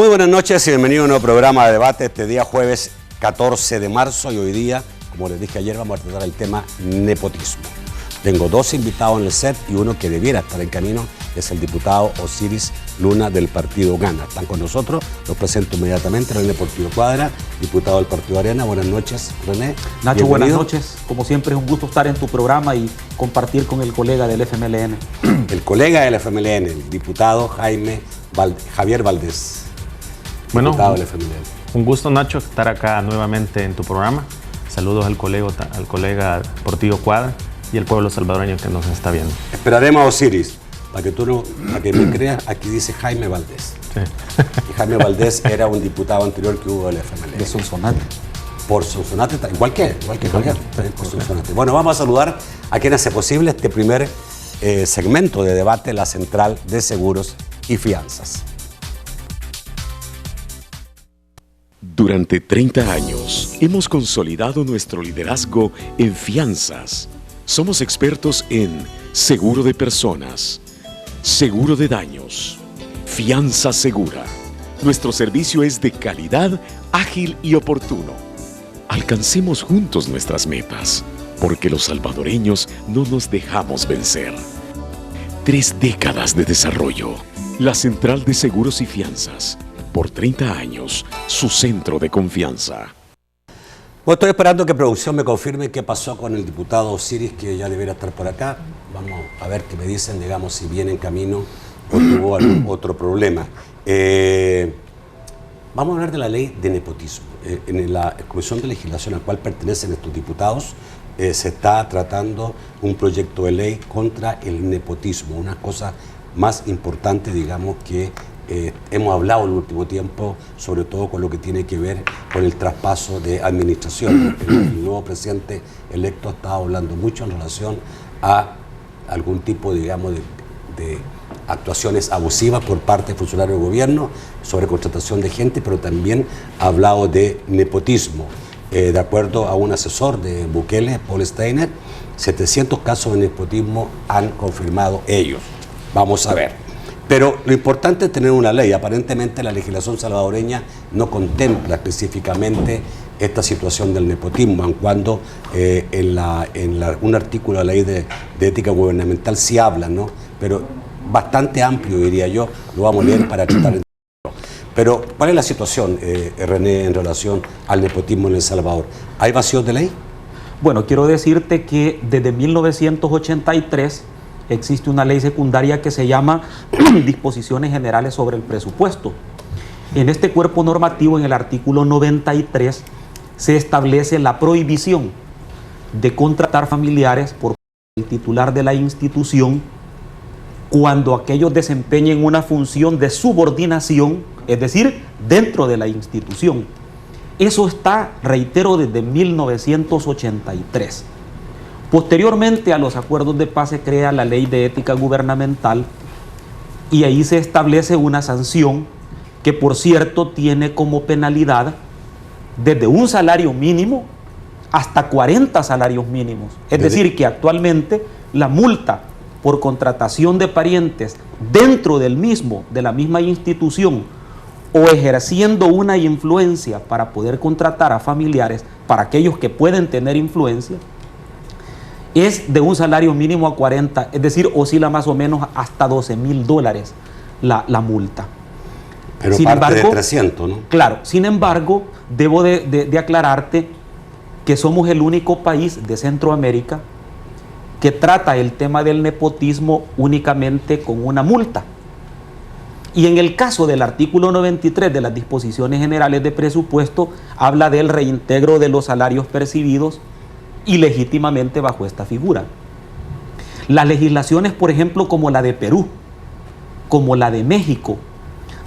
Muy buenas noches y bienvenido a un nuevo programa de debate este día jueves 14 de marzo y hoy día, como les dije ayer, vamos a tratar el tema nepotismo. Tengo dos invitados en el set y uno que debiera estar en camino es el diputado Osiris Luna del Partido Gana. Están con nosotros, los presento inmediatamente. René Portillo Cuadra, diputado del Partido Arena. Buenas noches, René. Nacho, buenas noches. Como siempre es un gusto estar en tu programa y compartir con el colega del FMLN. El colega del FMLN, el diputado Javier Valdés. Bueno, diputado del FMLN. Un gusto, Nacho, estar acá nuevamente en tu programa. Saludos al colega Portillo Cuadra y el pueblo salvadoreño que nos está viendo. Esperaremos a Osiris. Para que me creas, aquí dice Jaime Valdés. Sí. Y Jaime Valdés era un diputado anterior que hubo del FMLN. De Sonsonate. Por Sonsonate, igual que Javier, por Sonsonate. Bueno, vamos a saludar a quien hace posible este primer segmento de debate, la Central de Seguros y Fianzas. Durante 30 años hemos consolidado nuestro liderazgo en fianzas. Somos expertos en seguro de personas, seguro de daños, fianza segura. Nuestro servicio es de calidad, ágil y oportuno. Alcancemos juntos nuestras metas, porque los salvadoreños no nos dejamos vencer. 3 décadas de desarrollo. La Central de Seguros y Fianzas. Por 30 años, su centro de confianza. Bueno, estoy esperando que producción me confirme qué pasó con el diputado Osiris, que ya debería estar por acá. Vamos a ver qué me dicen, digamos, si viene en camino o tuvo algún otro problema. Vamos a hablar de la ley de nepotismo. En la Comisión de Legislación a la cual pertenecen estos diputados, se está tratando un proyecto de ley contra el nepotismo, una cosa más importante, digamos, que hemos hablado en el último tiempo, sobre todo con lo que tiene que ver con el traspaso de administración. El nuevo presidente electo ha estado hablando mucho en relación a algún tipo, digamos, de actuaciones abusivas por parte de funcionarios del gobierno sobre contratación de gente, pero también ha hablado de nepotismo. De acuerdo a un asesor de Bukele, Paul Steiner, 700 casos de nepotismo han confirmado ellos. Vamos a ver. Pero lo importante es tener una ley. Aparentemente la legislación salvadoreña no contempla específicamente esta situación del nepotismo, aun cuando un artículo de la ley de ética gubernamental sí habla, ¿no? Pero bastante amplio, diría yo, lo vamos a leer para tratar de entenderlo. Pero, ¿cuál es la situación, René, en relación al nepotismo en El Salvador? ¿Hay vacíos de ley? Bueno, quiero decirte que desde 1983 existe una ley secundaria que se llama Disposiciones Generales sobre el Presupuesto. En este cuerpo normativo, en el artículo 93, se establece la prohibición de contratar familiares por el titular de la institución cuando aquellos desempeñen una función de subordinación, es decir, dentro de la institución. Eso está, reitero, desde 1983. Posteriormente a los acuerdos de paz se crea la ley de ética gubernamental y ahí se establece una sanción que, por cierto, tiene como penalidad desde un salario mínimo hasta 40 salarios mínimos. Es decir, que actualmente la multa por contratación de parientes dentro de la misma institución o ejerciendo una influencia para poder contratar a familiares, para aquellos que pueden tener influencia, es de un salario mínimo a 40, es decir, oscila más o menos hasta $12,000 la multa. Pero sin parte embargo, de 300, ¿no? Claro, sin embargo, debo de aclararte que somos el único país de Centroamérica que trata el tema del nepotismo únicamente con una multa. Y en el caso del artículo 93 de las Disposiciones Generales de Presupuesto, habla del reintegro de los salarios percibidos ilegítimamente bajo esta figura. Las legislaciones, por ejemplo, como la de Perú, como la de México,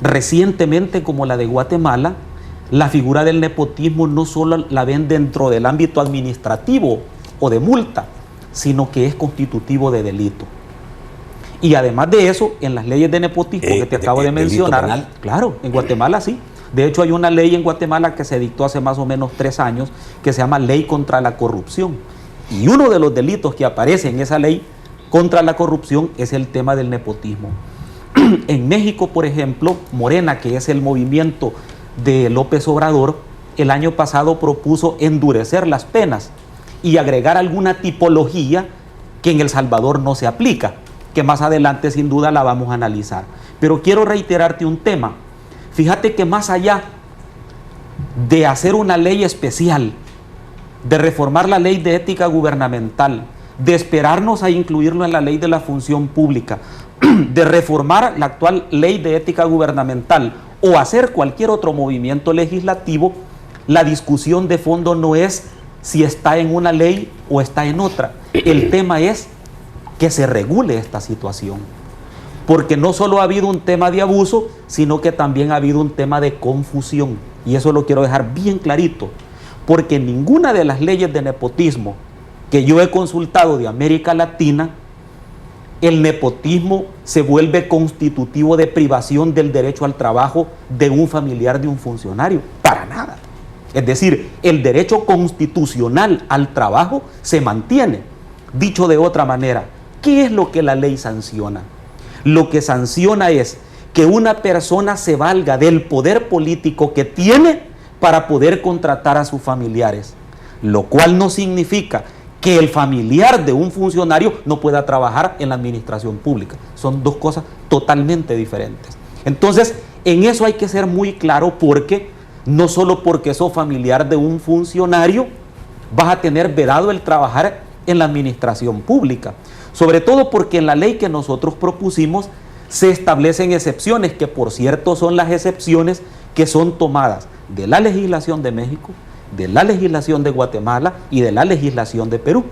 recientemente como la de Guatemala, la figura del nepotismo no solo la ven dentro del ámbito administrativo o de multa, sino que es constitutivo de delito. Y además de eso, en las leyes de nepotismo que te acabo de mencionar, claro, en Guatemala sí. De hecho, hay una ley en Guatemala que se dictó hace más o menos 3 años que se llama Ley contra la Corrupción. Y uno de los delitos que aparece en esa ley contra la corrupción es el tema del nepotismo. En México, por ejemplo, Morena, que es el movimiento de López Obrador, el año pasado propuso endurecer las penas y agregar alguna tipología que en El Salvador no se aplica, que más adelante sin duda la vamos a analizar. Pero quiero reiterarte un tema. Fíjate que más allá de hacer una ley especial, de reformar la ley de ética gubernamental, de esperarnos a incluirlo en la ley de la función pública, de reformar la actual ley de ética gubernamental o hacer cualquier otro movimiento legislativo, la discusión de fondo no es si está en una ley o está en otra. El tema es que se regule esta situación. Porque no solo ha habido un tema de abuso, sino que también ha habido un tema de confusión. Y eso lo quiero dejar bien clarito. Porque ninguna de las leyes de nepotismo que yo he consultado de América Latina, el nepotismo se vuelve constitutivo de privación del derecho al trabajo de un familiar de un funcionario. Para nada. Es decir, el derecho constitucional al trabajo se mantiene. Dicho de otra manera, ¿qué es lo que la ley sanciona? Lo que sanciona es que una persona se valga del poder político que tiene para poder contratar a sus familiares, lo cual no significa que el familiar de un funcionario no pueda trabajar en la administración pública. Son dos cosas totalmente diferentes. Entonces, en eso hay que ser muy claro, porque no solo porque sos familiar de un funcionario vas a tener vedado el trabajar en la administración pública. Sobre todo porque en la ley que nosotros propusimos se establecen excepciones, que por cierto son las excepciones que son tomadas de la legislación de México, de la legislación de Guatemala y de la legislación de Perú.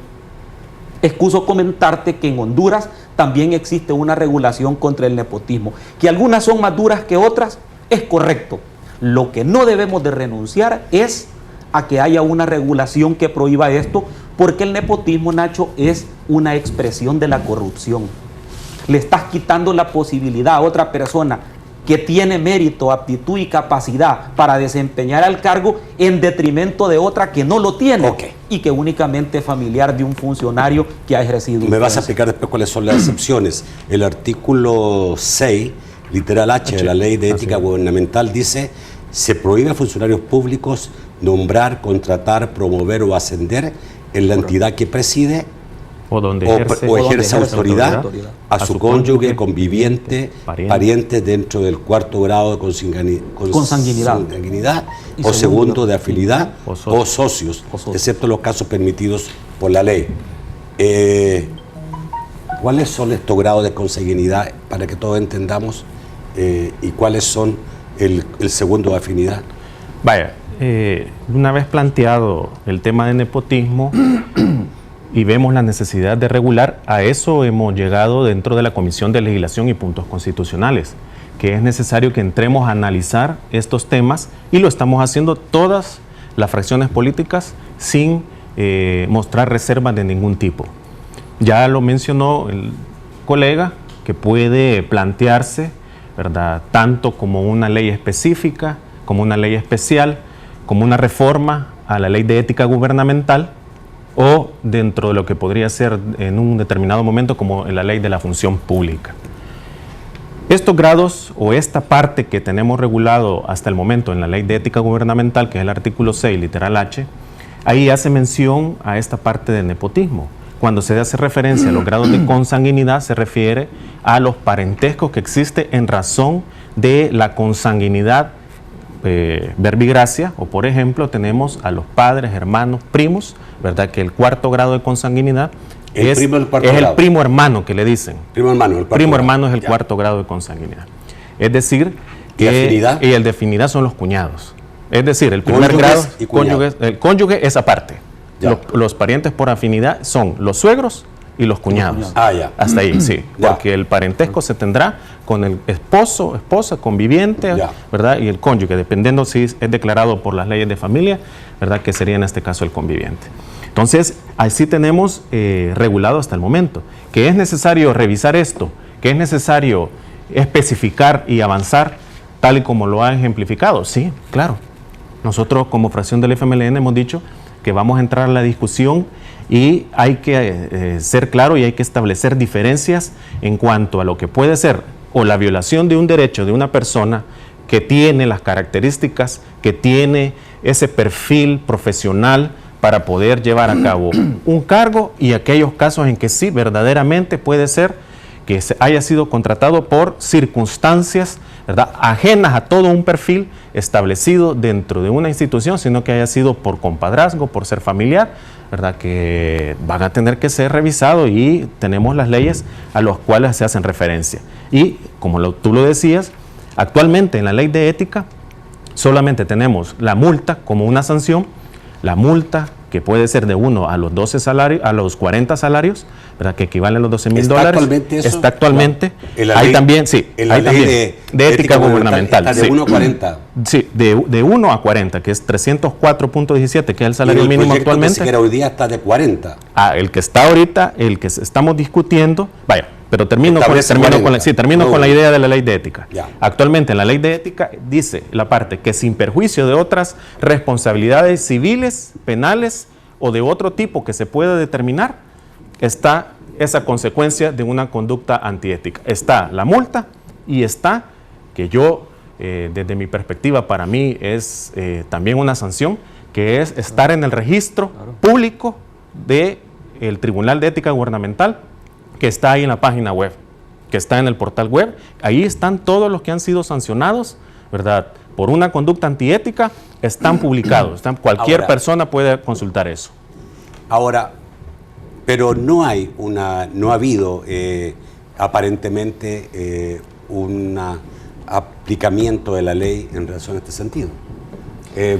Excuso comentarte que en Honduras también existe una regulación contra el nepotismo, que algunas son más duras que otras, es correcto. Lo que no debemos de renunciar es a que haya una regulación que prohíba esto, porque el nepotismo, Nacho, es una expresión de la corrupción. Le estás quitando la posibilidad a otra persona que tiene mérito, aptitud y capacidad para desempeñar el cargo en detrimento de otra que no lo tiene, y que únicamente es familiar de un funcionario que ha ejercido. Me vas a explicar después cuáles son las excepciones. El artículo 6, literal H de la Ley de Ética Gubernamental dice: se prohíbe a funcionarios públicos nombrar, contratar, promover o ascender en la entidad que preside o ejerce autoridad a su cónyuge, conviviente, pariente dentro del cuarto grado de consanguinidad o segundo de afinidad o socios, excepto los casos permitidos por la ley. ¿Cuáles son estos grados de consanguinidad para que todos entendamos y cuáles son el segundo de afinidad? Vaya, una vez planteado el tema de nepotismo y vemos la necesidad de regular, a eso hemos llegado dentro de la Comisión de Legislación y Puntos Constitucionales, que es necesario que entremos a analizar estos temas, y lo estamos haciendo todas las fracciones políticas sin mostrar reservas de ningún tipo. Ya lo mencionó el colega, que puede plantearse, ¿verdad?, tanto como una ley específica, como una ley especial, como una reforma a la ley de ética gubernamental, o dentro de lo que podría ser en un determinado momento como en la ley de la función pública. Estos grados o esta parte que tenemos regulado hasta el momento en la ley de ética gubernamental, que es el artículo 6, literal H, ahí hace mención a esta parte del nepotismo. Cuando se hace referencia a los grados de consanguinidad, se refiere a los parentescos que existen en razón de la consanguinidad verbigracia, o por ejemplo tenemos a los padres, hermanos, primos, ¿verdad?, que el cuarto grado de consanguinidad es el primo hermano, que le dicen. Primo hermano es el cuarto grado de consanguinidad. Es decir, que el de afinidad son los cuñados. Es decir, el primer grado, el cónyuge es aparte. Los parientes por afinidad son los suegros y los cuñados. Hasta ahí, sí. Porque el parentesco se tendrá con el esposo, esposa, conviviente, ¿verdad?, y el cónyuge, dependiendo si es declarado por las leyes de familia, ¿verdad?, que sería en este caso el conviviente. Entonces, así tenemos regulado hasta el momento. ¿Que es necesario revisar esto? ¿Que es necesario especificar y avanzar tal y como lo ha ejemplificado? Sí, claro. Nosotros como fracción del FMLN hemos dicho que vamos a entrar a la discusión y hay que ser claro y hay que establecer diferencias en cuanto a lo que puede ser o la violación de un derecho de una persona que tiene las características, que tiene ese perfil profesional para poder llevar a cabo un cargo, y aquellos casos en que sí verdaderamente puede ser que haya sido contratado por circunstancias, ¿verdad?, ajenas a todo un perfil establecido dentro de una institución, sino que haya sido por compadrazgo, por ser familiar, ¿verdad?, que van a tener que ser revisados, y tenemos las leyes a las cuales se hacen referencia. Y como tú lo decías, actualmente en la ley de ética solamente tenemos la multa como una sanción, la multa que puede ser de 1 a los 12 salarios, a los 40 salarios, ¿verdad?, que equivalen a los 12,000 dólares. Actualmente eso? Está actualmente. Hay ley, también, sí, en la hay ley también de ética gubernamental. Está de 1 a 40. Sí, de 1 a 40, que es 304.17, que es el salario mínimo actualmente. Que hoy día está de 40. El que está ahorita, el que estamos discutiendo, vaya, pero termino con la idea de la ley de ética. Ya. Actualmente en la ley de ética dice la parte que sin perjuicio de otras responsabilidades civiles, penales o de otro tipo que se pueda determinar, está esa consecuencia de una conducta antiética. Está la multa y está que yo, desde mi perspectiva, para mí es también una sanción, que es estar en el registro público del Tribunal de Ética Gubernamental, que está ahí en la página web, que está en el portal web. Ahí están todos los que han sido sancionados, ¿verdad?, por una conducta antiética, están publicados. Cualquier persona puede consultar eso. Ahora, pero no ha habido aparentemente un aplicamiento de la ley en relación a este sentido.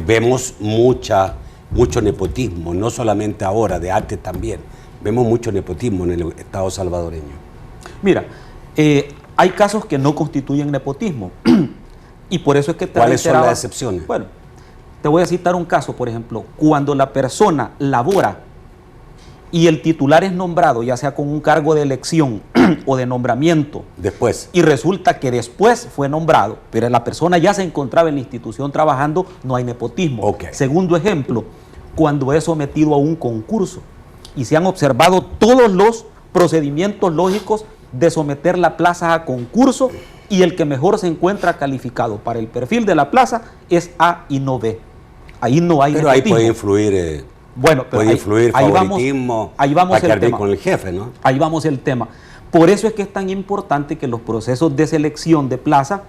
Vemos mucho nepotismo, no solamente ahora, de antes también. Vemos mucho nepotismo en el Estado salvadoreño. Mira, hay casos que no constituyen nepotismo y por eso es que ¿Cuáles son las excepciones? Bueno, te voy a citar un caso, por ejemplo, cuando la persona labora y el titular es nombrado, ya sea con un cargo de elección o de nombramiento, después, y resulta que después fue nombrado, pero la persona ya se encontraba en la institución trabajando, no hay nepotismo. Okay. Segundo ejemplo, cuando es sometido a un concurso y se han observado todos los procedimientos lógicos de someter la plaza a concurso y el que mejor se encuentra calificado para el perfil de la plaza es A y no B. Ahí no hay pero nepotismo. ahí puede influir, bueno, pero puede influir favoritismo, ahí vamos para quedar bien tema. con el jefe, ¿no? Ahí vamos el tema. Por eso es que es tan importante que los procesos de selección de plaza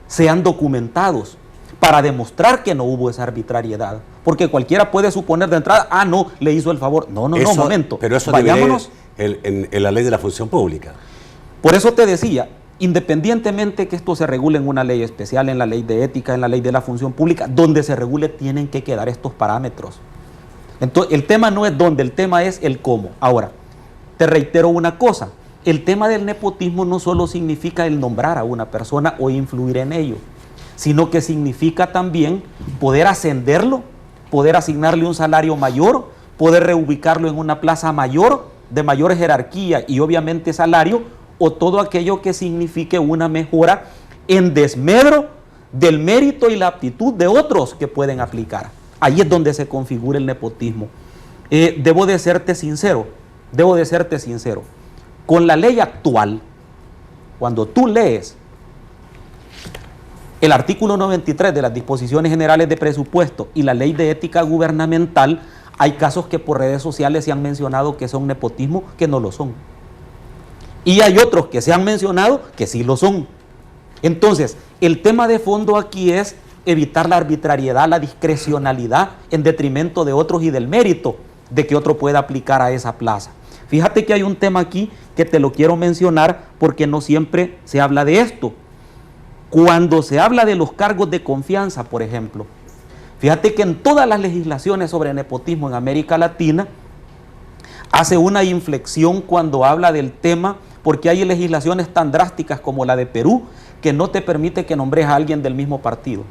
sean documentados para demostrar que no hubo esa arbitrariedad. Porque cualquiera puede suponer de entrada, no, le hizo el favor. No, momento. Pero eso vayámonos en la ley de la función pública. Por eso te decía, independientemente que esto se regule en una ley especial, en la ley de ética, en la ley de la función pública, donde se regule tienen que quedar estos parámetros. Entonces, el tema no es dónde, el tema es el cómo. Ahora, te reitero una cosa, el tema del nepotismo no solo significa el nombrar a una persona o influir en ello, sino que significa también poder ascenderlo, poder asignarle un salario mayor, poder reubicarlo en una plaza mayor, de mayor jerarquía y obviamente salario, o todo aquello que signifique una mejora en desmedro del mérito y la aptitud de otros que pueden aplicar. Ahí es donde se configura el nepotismo. Debo de serte sincero. Con la ley actual, cuando tú lees el artículo 93 de las disposiciones generales de presupuesto y la ley de ética gubernamental, hay casos que por redes sociales se han mencionado que son nepotismo, que no lo son. Y hay otros que se han mencionado que sí lo son. Entonces, el tema de fondo aquí es evitar la arbitrariedad, la discrecionalidad en detrimento de otros y del mérito de que otro pueda aplicar a esa plaza. Fíjate que hay un tema aquí que te lo quiero mencionar porque no siempre se habla de esto. Cuando se habla de los cargos de confianza, por ejemplo, fíjate que en todas las legislaciones sobre nepotismo en América Latina hace una inflexión cuando habla del tema, porque hay legislaciones tan drásticas como la de Perú que no te permite que nombres a alguien del mismo partido,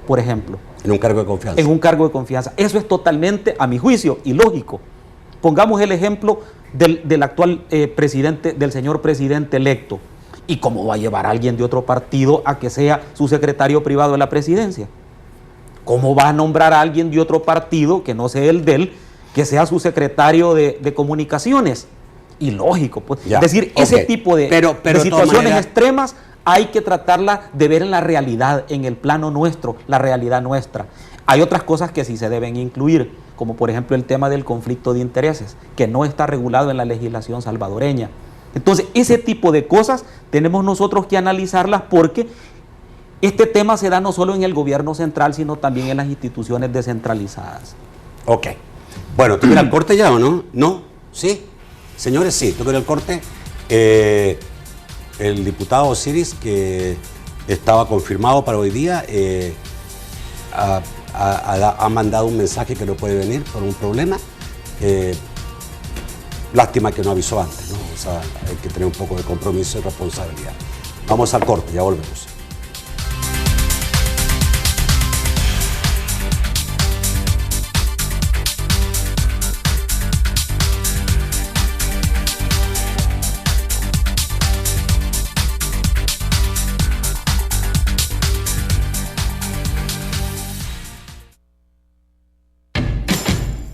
por ejemplo. En un cargo de confianza. En un cargo de confianza. Eso es totalmente, a mi juicio, ilógico. Pongamos el ejemplo del actual presidente, del señor presidente electo. ¿Y cómo va a llevar a alguien de otro partido a que sea su secretario privado de la presidencia? ¿Cómo va a nombrar a alguien de otro partido, que no sea el de él, que sea su secretario de comunicaciones? ilógico. Pues. Ya, Es decir, ok. ese tipo de Pero de situaciones todas maneras, extremas hay que tratarla de ver en la realidad, en el plano nuestro, la realidad nuestra. Hay otras cosas que sí se deben incluir, como por ejemplo el tema del conflicto de intereses, que no está regulado en la legislación salvadoreña. Entonces, ese tipo de cosas tenemos nosotros que analizarlas porque este tema se da no solo en el gobierno central, sino también en las instituciones descentralizadas. Ok. Bueno, ¿tú quieres el corte ya o no? ¿No? ¿Sí? Señores, sí. ¿Tú quieres el corte? El diputado Osiris, que estaba confirmado para hoy día, ha mandado un mensaje que no puede venir por un problema. Lástima que no avisó antes, ¿no? O sea, hay que tener un poco de compromiso y responsabilidad. Vamos al corte, ya volvemos.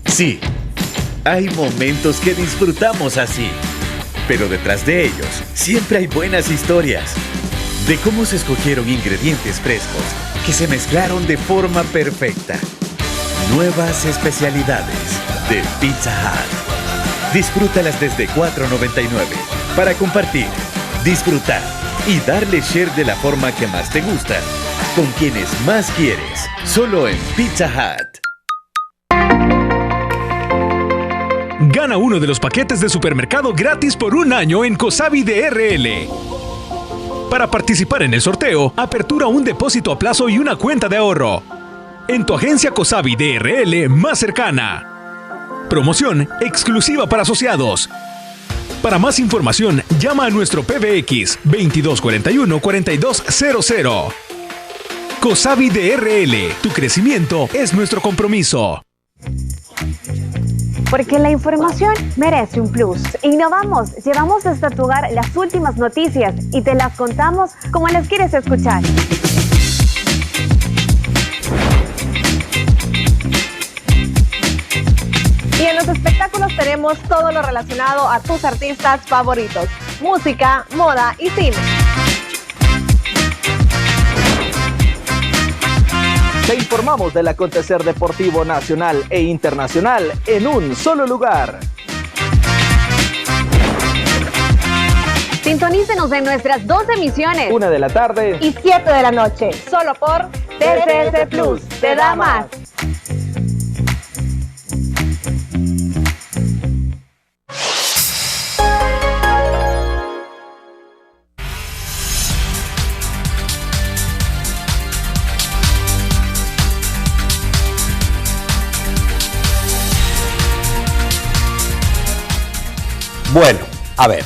Sí, hay momentos que disfrutamos así, pero detrás de ellos siempre hay buenas historias de cómo se escogieron ingredientes frescos que se mezclaron de forma perfecta. Nuevas especialidades de Pizza Hut. Disfrútalas desde $4.99 para compartir, disfrutar y darle share de la forma que más te gusta, con quienes más quieres, solo en Pizza Hut. Gana uno de los paquetes de supermercado gratis por un año en Cosabi DRL. Para participar en el sorteo, apertura un depósito a plazo y una cuenta de ahorro en tu agencia Cosabi DRL más cercana. Promoción exclusiva para asociados. Para más información, llama a nuestro PBX 2241-4200. Cosabi DRL, tu crecimiento es nuestro compromiso. Porque la información merece un plus. Innovamos, llevamos hasta tu hogar las últimas noticias y te las contamos como las quieres escuchar. Y en los espectáculos tenemos todo lo relacionado a tus artistas favoritos: música, moda y cine. Te informamos del acontecer deportivo nacional e internacional en un solo lugar. Sintonícenos en nuestras 2 emisiones. 1 de la tarde y 7 de la noche. Solo por TCS Plus. Te da más. Bueno, a ver,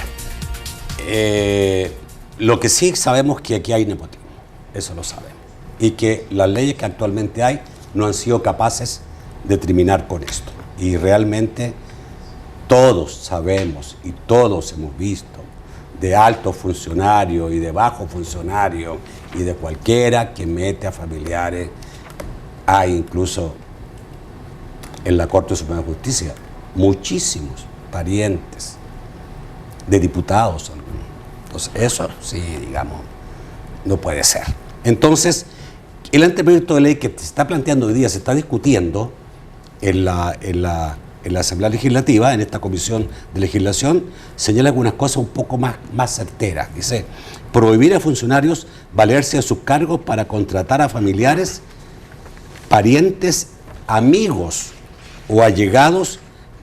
lo que sí sabemos es que aquí hay nepotismo, eso lo sabemos, y que las leyes que actualmente hay no han sido capaces de terminar con esto. Y realmente todos sabemos y todos hemos visto de altos funcionarios y de bajos funcionarios y de cualquiera que mete a familiares, hay incluso en la Corte Suprema de Justicia muchísimos parientes de diputados. Entonces, eso sí, digamos, no puede ser. Entonces, el anteproyecto de ley que se está planteando hoy día, se está discutiendo en la Asamblea Legislativa, en esta Comisión de Legislación, señala algunas cosas un poco más certeras. Dice, prohibir a funcionarios valerse de sus cargos para contratar a familiares, parientes, amigos o allegados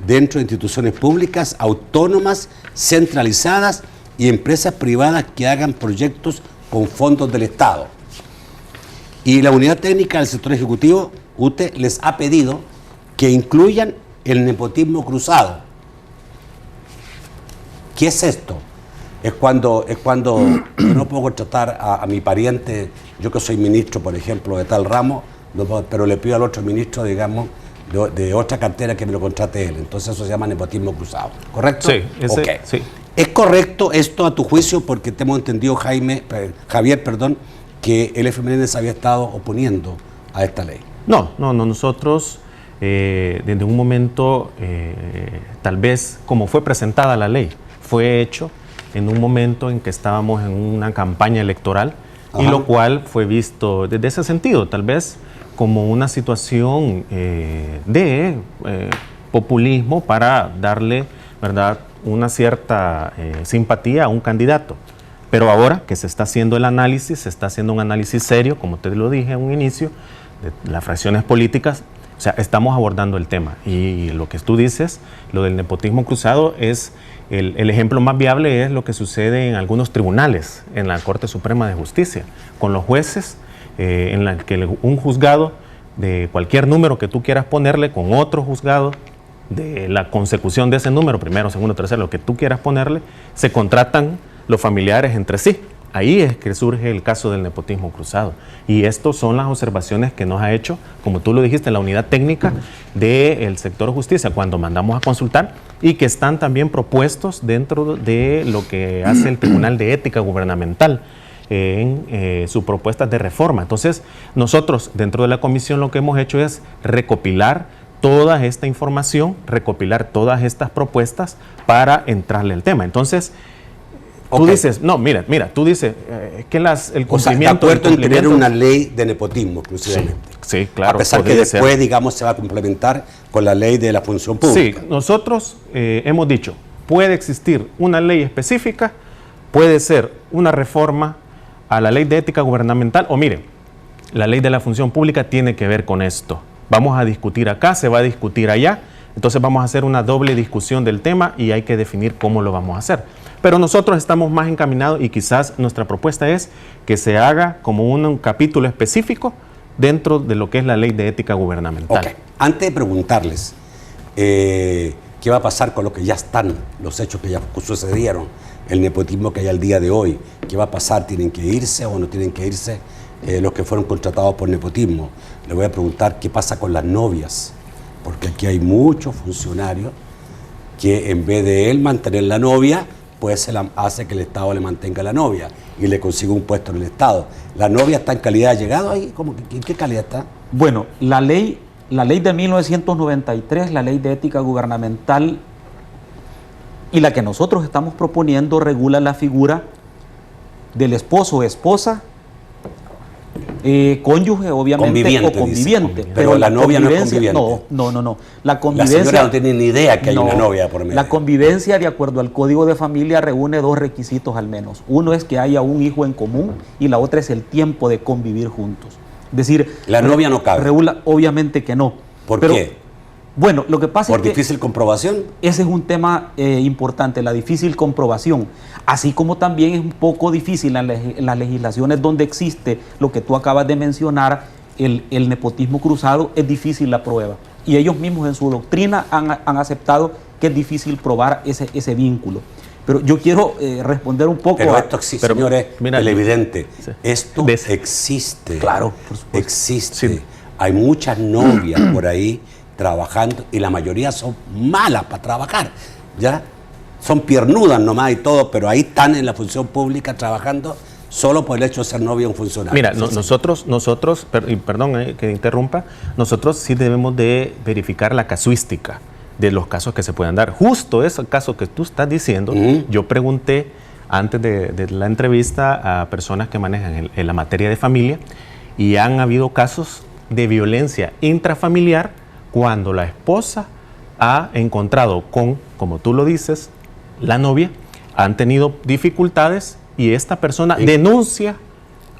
dentro de instituciones públicas, autónomas, centralizadas y empresas privadas que hagan proyectos con fondos del Estado. Y la Unidad Técnica del Sector Ejecutivo, UTE, les ha pedido que incluyan el nepotismo cruzado. ¿Qué es esto? Es cuando yo no puedo contratar a mi pariente, yo que soy ministro, por ejemplo, de tal ramo, no puedo, pero le pido al otro ministro, digamos, de otra cartera que me lo contrate él. Entonces eso se llama nepotismo cruzado, ¿correcto? Sí, Okay. sí. ¿Es correcto esto a tu juicio? Porque te hemos entendido, Javier, que el FMLN se había estado oponiendo a esta ley. No, nosotros desde un momento, tal vez como fue presentada la ley, fue hecho en un momento en que estábamos en una campaña electoral, Ajá. y lo cual fue visto desde ese sentido, tal vez como una situación de populismo para darle, ¿verdad?, una cierta simpatía a un candidato. Pero ahora que se está haciendo el análisis, se está haciendo un análisis serio, como te lo dije en un inicio, de las fracciones políticas, o sea, estamos abordando el tema. Y lo que tú dices, lo del nepotismo cruzado, es el ejemplo más viable es lo que sucede en algunos tribunales, en la Corte Suprema de Justicia, con los jueces, en la que un juzgado de cualquier número que tú quieras ponerle con otro juzgado de la consecución de ese número, primero, segundo, tercero, lo que tú quieras ponerle, se contratan los familiares entre sí. Ahí es que surge el caso del nepotismo cruzado. Y estas son las observaciones que nos ha hecho, como tú lo dijiste, la unidad técnica del sector justicia, cuando mandamos a consultar, y que están también propuestos dentro de lo que hace el Tribunal de Ética Gubernamental en sus propuestas de reforma. Entonces, nosotros dentro de la comisión lo que hemos hecho es recopilar toda esta información, recopilar todas estas propuestas para entrarle al tema. Entonces, tú dices, no, mira, tú dices que el cumplimiento... O sea, de acuerdo en tener una ley de nepotismo, exclusivamente. Sí, claro. A pesar que después, digamos, se va a complementar con la ley de la función pública. Sí, nosotros hemos dicho, puede existir una ley específica, puede ser una reforma a la ley de ética gubernamental, o miren, la ley de la función pública tiene que ver con esto. Vamos a discutir acá, se va a discutir allá, entonces vamos a hacer una doble discusión del tema y hay que definir cómo lo vamos a hacer. Pero nosotros estamos más encaminados y quizás nuestra propuesta es que se haga como un capítulo específico dentro de lo que es la ley de ética gubernamental. Okay. Antes de preguntarles qué va a pasar con lo que ya están, los hechos que ya sucedieron, el nepotismo que hay al día de hoy, qué va a pasar, ¿tienen que irse o no tienen que irse los que fueron contratados por nepotismo? Le voy a preguntar qué pasa con las novias, porque aquí hay muchos funcionarios que en vez de él mantener la novia, pues hace que el Estado le mantenga la novia y le consiga un puesto en el Estado. ¿La novia está en calidad de llegado ahí? ¿En qué calidad está? Bueno, la ley de 1993, la ley de ética gubernamental, y la que nosotros estamos proponiendo regula la figura del esposo o esposa, cónyuge, obviamente, conviviente, o conviviente. Dice, pero la novia no es conviviente. No. La convivencia, la señora no tiene ni idea que hay una novia por medio. La convivencia, de acuerdo al Código de Familia, reúne dos requisitos al menos. Uno es que haya un hijo en común y la otra es el tiempo de convivir juntos. Es decir, la novia no cabe. Regula, obviamente que no. ¿Por qué? Bueno, lo que pasa es que... ¿Por difícil comprobación? Ese es un tema importante, la difícil comprobación. Así como también es un poco difícil en las legislaciones donde existe lo que tú acabas de mencionar, el nepotismo cruzado, es difícil la prueba. Y ellos mismos en su doctrina han aceptado que es difícil probar ese vínculo. Pero yo quiero responder un poco... Pero esto existe, señores, mira, televidente. Sí. Esto existe. Claro, por supuesto. Existe. Sí. Hay muchas novias por ahí trabajando y la mayoría son malas para trabajar, ¿ya? Son piernudas nomás y todo, pero ahí están en la función pública trabajando solo por el hecho de ser novia de un funcionario. Mira, nosotros, perdón que interrumpa, nosotros sí debemos de verificar la casuística de los casos que se puedan dar. Justo ese caso que tú estás diciendo, yo pregunté antes de la entrevista a personas que manejan en la materia de familia y han habido casos de violencia intrafamiliar cuando la esposa ha encontrado con, como tú lo dices, la novia, han tenido dificultades y esta persona denuncia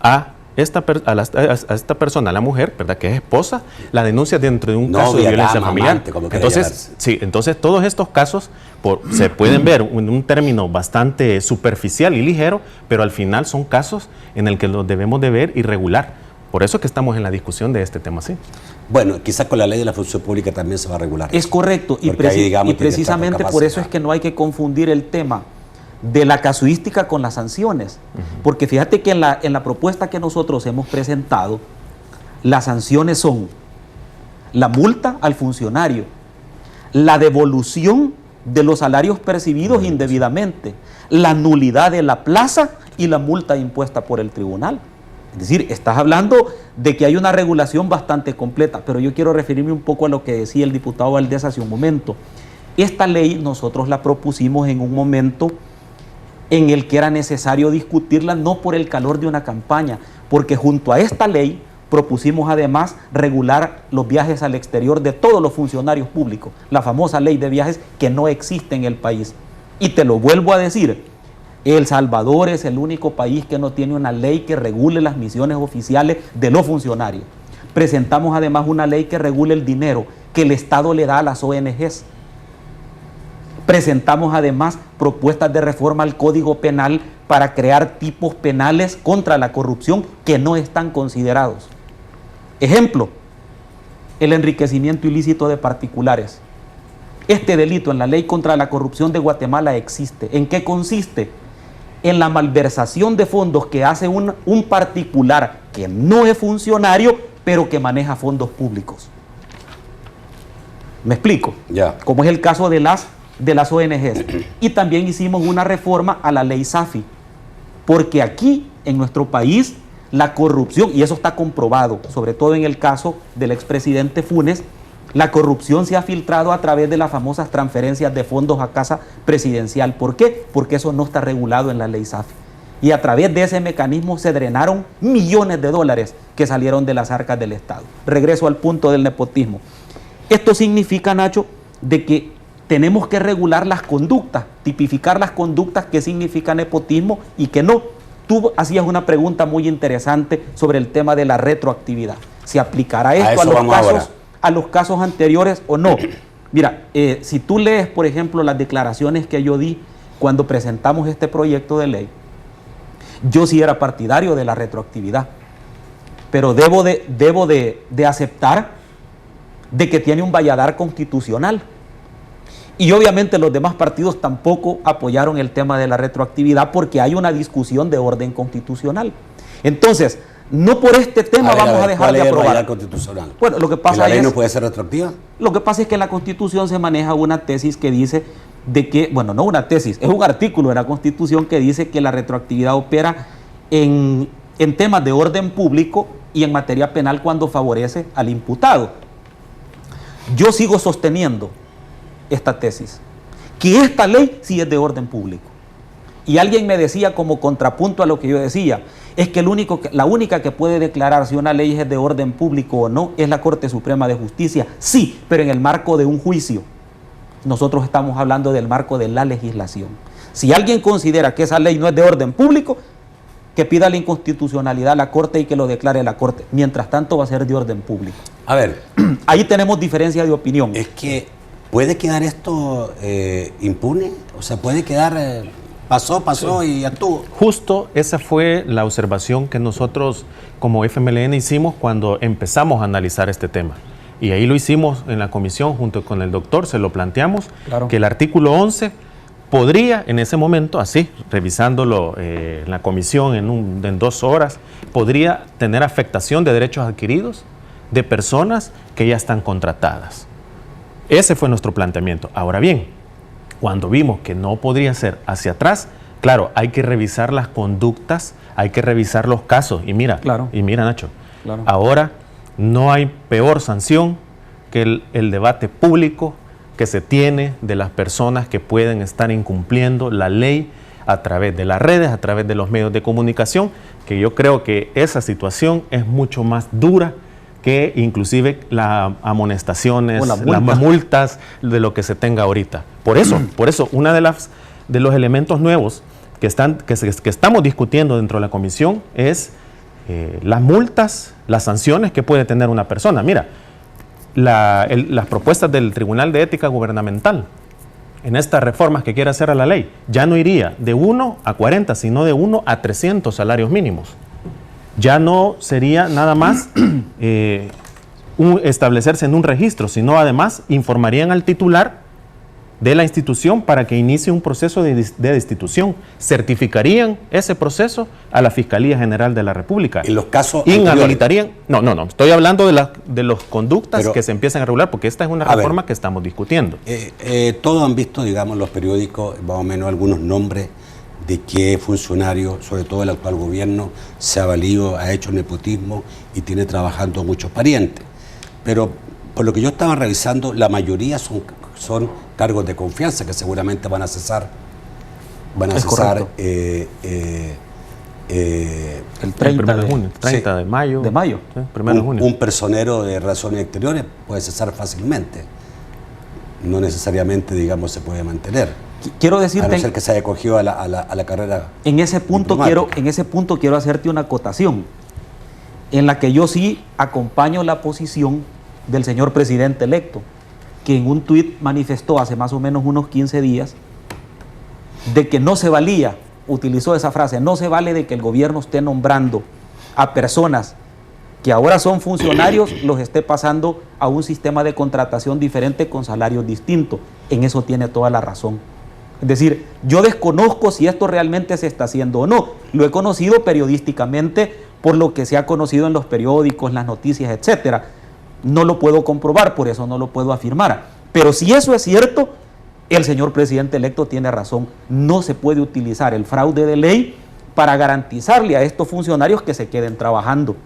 a esta persona, a la mujer, ¿verdad?, que es esposa, la denuncia dentro de un caso de violencia familiar. Entonces, todos estos casos se pueden ver en un término bastante superficial y ligero, pero al final son casos en el que los debemos de ver y regular. Por eso es que estamos en la discusión de este tema, sí. Bueno, quizás con la ley de la función pública también se va a regular. Es correcto, y precisamente por eso es que no hay que confundir el tema de la casuística con las sanciones. Porque fíjate que en la propuesta que nosotros hemos presentado, las sanciones son la multa al funcionario, la devolución de los salarios percibidos indebidamente, la nulidad de la plaza y la multa impuesta por el tribunal. Es decir, estás hablando de que hay una regulación bastante completa, pero yo quiero referirme un poco a lo que decía el diputado Valdés hace un momento. Esta ley nosotros la propusimos en un momento en el que era necesario discutirla, no por el calor de una campaña, porque junto a esta ley propusimos además regular los viajes al exterior de todos los funcionarios públicos, la famosa ley de viajes que no existe en el país. Y te lo vuelvo a decir, El Salvador es el único país que no tiene una ley que regule las misiones oficiales de los funcionarios. Presentamos además una ley que regule el dinero que el Estado le da a las ONGs. Presentamos además propuestas de reforma al Código Penal para crear tipos penales contra la corrupción que no están considerados. Ejemplo, el enriquecimiento ilícito de particulares. Este delito en la ley contra la corrupción de Guatemala existe. ¿En qué consiste? En la malversación de fondos que hace un particular que no es funcionario, pero que maneja fondos públicos. ¿Me explico? Ya. Como es el caso de las ONGs. Y también hicimos una reforma a la ley SAFI, porque aquí en nuestro país la corrupción, y eso está comprobado, sobre todo en el caso del expresidente Funes, la corrupción se ha filtrado a través de las famosas transferencias de fondos a casa presidencial. ¿Por qué? Porque eso no está regulado en la ley SAFI. Y a través de ese mecanismo se drenaron millones de dólares que salieron de las arcas del Estado. Regreso al punto del nepotismo. Esto significa, Nacho, de que tenemos que regular las conductas, tipificar las conductas que significa nepotismo y que no. Tú hacías una pregunta muy interesante sobre el tema de la retroactividad. ¿Se aplicará esto a los casos anteriores o no? Mira, si tú lees, por ejemplo, las declaraciones que yo di cuando presentamos este proyecto de ley, yo sí era partidario de la retroactividad, pero debo de aceptar de que tiene un valladar constitucional. Y obviamente los demás partidos tampoco apoyaron el tema de la retroactividad porque hay una discusión de orden constitucional. Entonces, no por este tema vamos a dejar de aprobar. ¿Cuál es el valladar constitucional? Bueno, lo que pasa ¿Que la ley no puede ser retroactiva? Lo que pasa es que en la Constitución se maneja una tesis que dice de que, bueno, no una tesis, es un artículo de la Constitución que dice que la retroactividad opera en temas de orden público y en materia penal cuando favorece al imputado. Yo sigo sosteniendo esta tesis, que esta ley sí es de orden público. Y alguien me decía como contrapunto a lo que yo decía, es que la única que puede declarar si una ley es de orden público o no es la Corte Suprema de Justicia. Sí, pero en el marco de un juicio. Nosotros estamos hablando del marco de la legislación. Si alguien considera que esa ley no es de orden público, que pida la inconstitucionalidad a la Corte y que lo declare la Corte. Mientras tanto va a ser de orden público. A ver, ahí tenemos diferencia de opinión. Es que ¿puede quedar esto impune? O sea, ¿puede quedar pasó sí, y ya estuvo? Justo esa fue la observación que nosotros como FMLN hicimos cuando empezamos a analizar este tema. Y ahí lo hicimos en la comisión junto con el doctor, se lo planteamos, claro, que el artículo 11 podría en ese momento, así, revisándolo en la comisión en 2 horas, podría tener afectación de derechos adquiridos de personas que ya están contratadas. Ese fue nuestro planteamiento. Ahora bien, cuando vimos que no podría ser hacia atrás, claro, hay que revisar las conductas, hay que revisar los casos. Y mira, claro, Nacho, claro, ahora no hay peor sanción que el debate público que se tiene de las personas que pueden estar incumpliendo la ley a través de las redes, a través de los medios de comunicación, que yo creo que esa situación es mucho más dura que inclusive las amonestaciones, las multas de lo que se tenga ahorita. Por eso, uno de los elementos nuevos que estamos discutiendo dentro de la comisión es las multas, las sanciones que puede tener una persona. Mira, las propuestas del Tribunal de Ética Gubernamental en estas reformas que quiere hacer a la ley ya no iría de 1 a 40, sino de 1 a 300 salarios mínimos. Ya no sería nada más establecerse en un registro, sino además informarían al titular de la institución para que inicie un proceso de destitución. Certificarían ese proceso a la Fiscalía General de la República. En los casos inhabilitarían. No. Estoy hablando de las conductas que se empiezan a regular, porque esta es una reforma que estamos discutiendo. Todos han visto, digamos, los periódicos, más o menos algunos nombres de qué funcionario, sobre todo el actual gobierno, se ha valido, ha hecho nepotismo y tiene trabajando muchos parientes. Pero por lo que yo estaba revisando, la mayoría son cargos de confianza que seguramente van a cesar. El 30 de junio, 30 sí, de mayo. De mayo. Sí, 1 de junio. Un personero de relaciones exteriores puede cesar fácilmente. No necesariamente, digamos, se puede mantener. Quiero decirte, a no ser que se haya acogido a la carrera. En ese punto quiero hacerte una acotación en la que yo sí acompaño la posición del señor presidente electo, que en un tuit manifestó hace más o menos unos 15 días de que no se valía, utilizó esa frase, no se vale de que el gobierno esté nombrando a personas que ahora son funcionarios, los esté pasando a un sistema de contratación diferente con salarios distintos. En eso tiene toda la razón. Es decir, yo desconozco si esto realmente se está haciendo o no. Lo he conocido periodísticamente por lo que se ha conocido en los periódicos, las noticias, etcétera. No lo puedo comprobar, por eso no lo puedo afirmar. Pero si eso es cierto, el señor presidente electo tiene razón. No se puede utilizar el fraude de ley para garantizarle a estos funcionarios que se queden trabajando,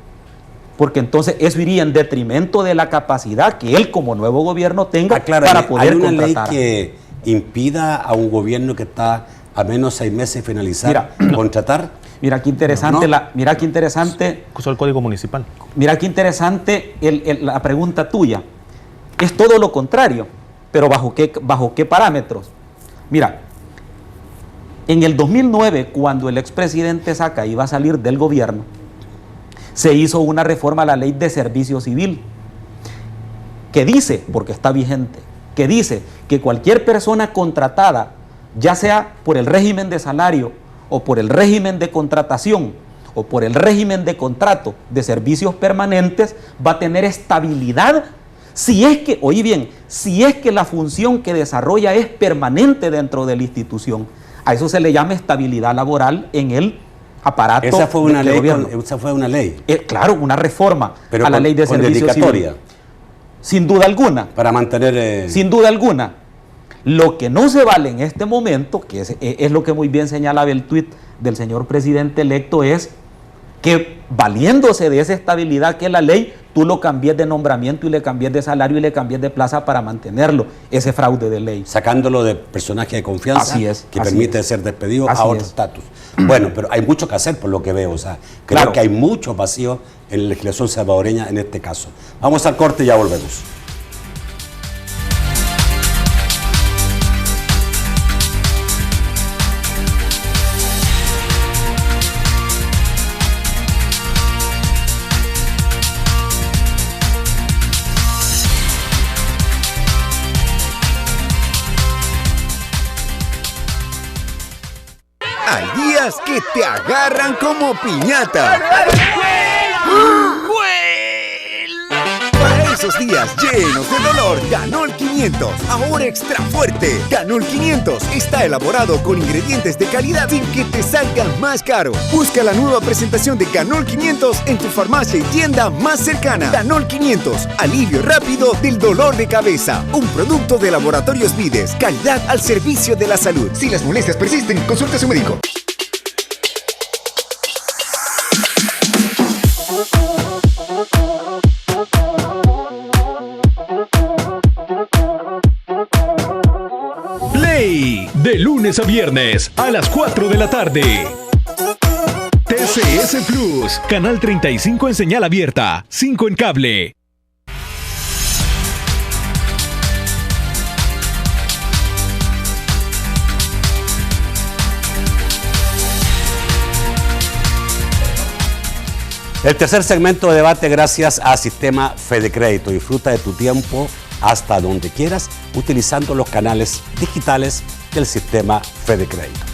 porque entonces eso iría en detrimento de la capacidad que él como nuevo gobierno tenga para poder ¿hay una contratar? ley que impida a un gobierno que está a menos 6 meses de finalizar contratar? Mira qué interesante, mira qué interesante. Usó el Código Municipal. Mira qué interesante la pregunta tuya. Es todo lo contrario, pero ¿bajo qué parámetros? Mira, en el 2009, cuando el expresidente Saca iba a salir del gobierno, se hizo una reforma a la ley de servicio civil que dice, porque está vigente, que dice que cualquier persona contratada, ya sea por el régimen de salario o por el régimen de contratación o por el régimen de contrato de servicios permanentes, va a tener estabilidad si es que, oye bien, si es que la función que desarrolla es permanente dentro de la institución. A eso se le llama estabilidad laboral en el aparato. Esa fue una del ley. gobierno. Esa fue una ley. Claro, una reforma a la ley de servicio civil. Sin duda alguna. Para mantener... Sin duda alguna. Lo que no se vale en este momento, que es lo que muy bien señalaba el tuit del señor presidente electo, es que valiéndose de esa estabilidad que es la ley, tú lo cambies de nombramiento y le cambies de salario y le cambies de plaza para mantenerlo. Ese fraude de ley. Sacándolo de personaje de confianza que permite ser despedido a otro estatus. Bueno, pero hay mucho que hacer por lo que veo. O sea, creo que hay mucho vacío en la legislación salvadoreña en este caso. Vamos al corte y ya volvemos. Hay días que te agarran como piñata. Para esos días llenos de dolor, Ganol 500, ahora extra fuerte. Ganol 500 está elaborado con ingredientes de calidad sin que te salgan más caro. Busca la nueva presentación de Ganol 500 en tu farmacia y tienda más cercana. Ganol 500, alivio rápido del dolor de cabeza. Un producto de Laboratorios Vides, calidad al servicio de la salud. Si las molestias persisten, consulte a su médico. Play, de lunes a viernes a las 4 de la tarde. TCS Plus, canal 35 en señal abierta, 5 en cable. El tercer segmento de debate gracias a Sistema Fedecrédito. Disfruta de tu tiempo hasta donde quieras utilizando los canales digitales del Sistema Fedecrédito.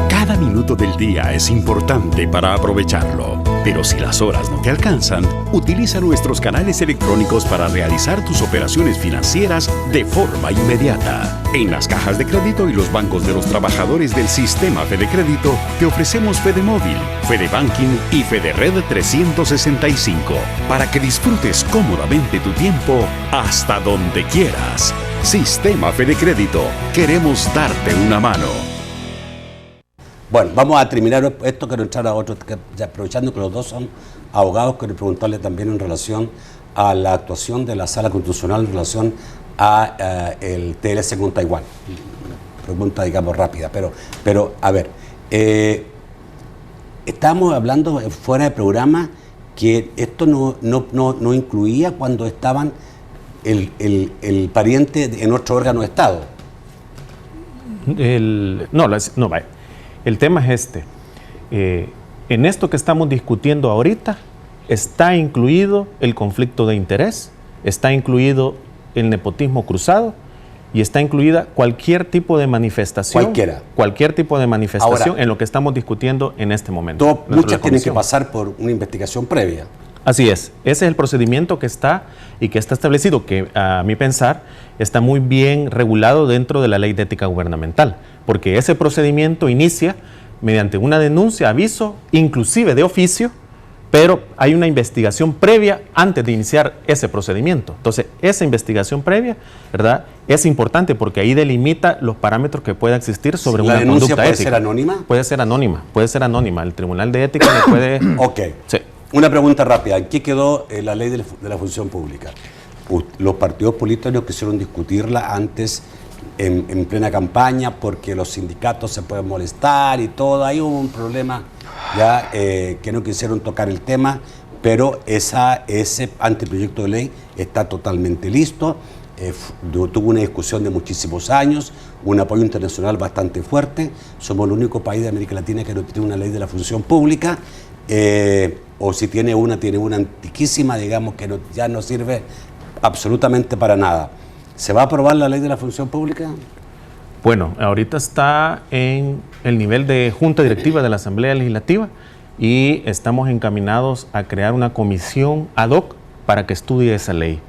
Cada minuto del día es importante para aprovecharlo, pero si las horas no te alcanzan, utiliza nuestros canales electrónicos para realizar tus operaciones financieras de forma inmediata. En las cajas de crédito y los bancos de los trabajadores del Sistema Fedecrédito te ofrecemos Fedemóvil, Fedebanking y Federed 365 para que disfrutes cómodamente tu tiempo hasta donde quieras. Sistema Fedecrédito, queremos darte una mano. Bueno, vamos a terminar esto, quiero entrar a otro, aprovechando que los dos son abogados, quiero preguntarle también en relación a la actuación de la Sala Constitucional en relación a el TLC con Taiwán. Pregunta, digamos, rápida, pero a ver, estábamos hablando fuera de programa que esto no incluía cuando estaban el pariente en otro órgano de Estado. Vaya. El tema es este. En esto que estamos discutiendo ahorita está incluido el conflicto de interés, está incluido el nepotismo cruzado y está incluida cualquier tipo de manifestación. Cualquier tipo de manifestación. Ahora, en lo que estamos discutiendo en este momento. Muchas tienen que pasar por una investigación previa. Así es. Ese es el procedimiento que está establecido, que a mi pensar está muy bien regulado dentro de la Ley de Ética Gubernamental, porque ese procedimiento inicia mediante una denuncia, aviso, inclusive de oficio, pero hay una investigación previa antes de iniciar ese procedimiento. Entonces, esa investigación previa, ¿verdad?, es importante porque ahí delimita los parámetros que pueda existir sobre una conducta ética. ¿La denuncia puede ser anónima? Puede ser anónima. El Tribunal de Ética le puede... Ok. Sí. Una pregunta rápida. ¿En qué quedó la ley de la función pública? Los partidos políticos quisieron discutirla antes en plena campaña porque los sindicatos se pueden molestar y todo. Ahí hubo un problema ya que no quisieron tocar el tema, pero ese anteproyecto de ley está totalmente listo. Tuvo una discusión de muchísimos años, un apoyo internacional bastante fuerte. Somos el único país de América Latina que no tiene una ley de la función pública. O si tiene una antiquísima, digamos, que ya no sirve absolutamente para nada. ¿Se va a aprobar la ley de la función pública? Bueno, ahorita está en el nivel de Junta Directiva de la Asamblea Legislativa y estamos encaminados a crear una comisión ad hoc para que estudie esa ley.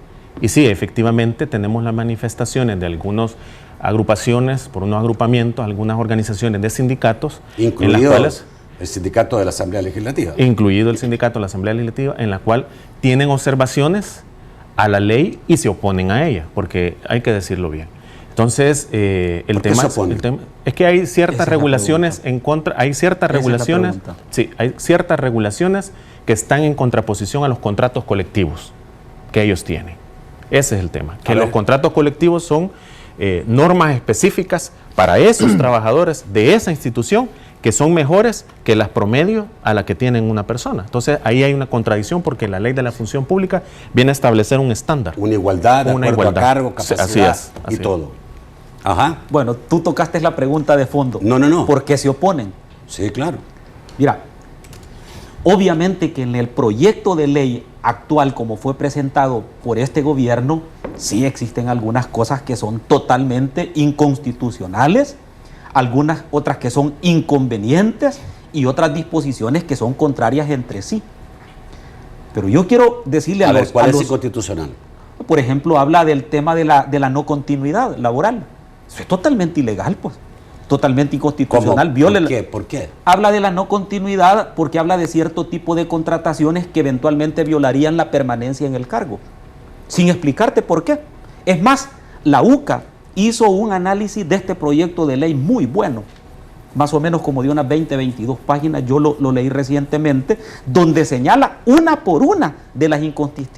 Y sí, efectivamente tenemos las manifestaciones de algunas agrupaciones, por unos agrupamientos, algunas organizaciones de sindicatos, incluido en las cuales... El sindicato de la Asamblea Legislativa. Incluido el sindicato de la Asamblea Legislativa, en la cual tienen observaciones a la ley y se oponen a ella, porque hay que decirlo bien. Entonces, el tema es que hay ciertas regulaciones en contra, hay ciertas regulaciones, sí, hay ciertas regulaciones que están en contraposición a los contratos colectivos que ellos tienen. Ese es el tema, que los contratos colectivos son normas específicas para esos trabajadores de esa institución que son mejores que las promedios a las que tienen una persona. Entonces, ahí hay una contradicción porque la ley de la función pública viene a establecer un estándar. Una igualdad, de acuerdo a cargo, capacidad y todo. Ajá. Bueno, tú tocaste la pregunta de fondo. No. ¿Por qué se oponen? Sí, claro. Mira, obviamente que en el proyecto de ley actual, como fue presentado por este gobierno, sí existen algunas cosas que son totalmente inconstitucionales, algunas otras que son inconvenientes y otras disposiciones que son contrarias entre sí. Pero yo quiero decirle a los... ¿Cuál es inconstitucional? Por ejemplo, habla del tema de la no continuidad laboral. Eso es totalmente ilegal, pues. Totalmente inconstitucional. ¿Por qué? Habla de la no continuidad porque habla de cierto tipo de contrataciones que eventualmente violarían la permanencia en el cargo. Sin explicarte por qué. Es más, la UCA hizo un análisis de este proyecto de ley muy bueno, más o menos como de unas 22 páginas, yo lo leí recientemente, donde señala una por una de las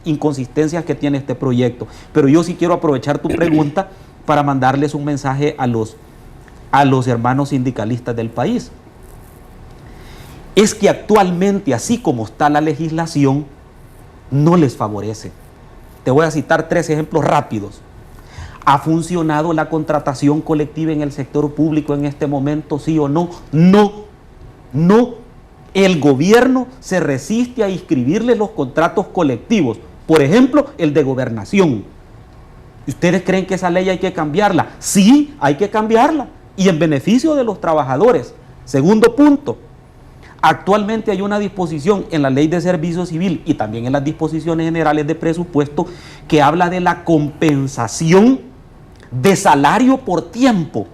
inconsistencias que tiene este proyecto. Pero yo sí quiero aprovechar tu pregunta para mandarles un mensaje a los hermanos sindicalistas del país. Es que actualmente, así como está la legislación, no les favorece. Te voy a citar 3 ejemplos rápidos. ¿Ha funcionado la contratación colectiva en el sector público en este momento, sí o no? No. El gobierno se resiste a inscribirle los contratos colectivos. Por ejemplo, el de gobernación. ¿Ustedes creen que esa ley hay que cambiarla? Sí, hay que cambiarla. Y en beneficio de los trabajadores. Segundo punto. Actualmente hay una disposición en la Ley de Servicio Civil y también en las disposiciones generales de presupuesto que habla de la compensación de salario por tiempo.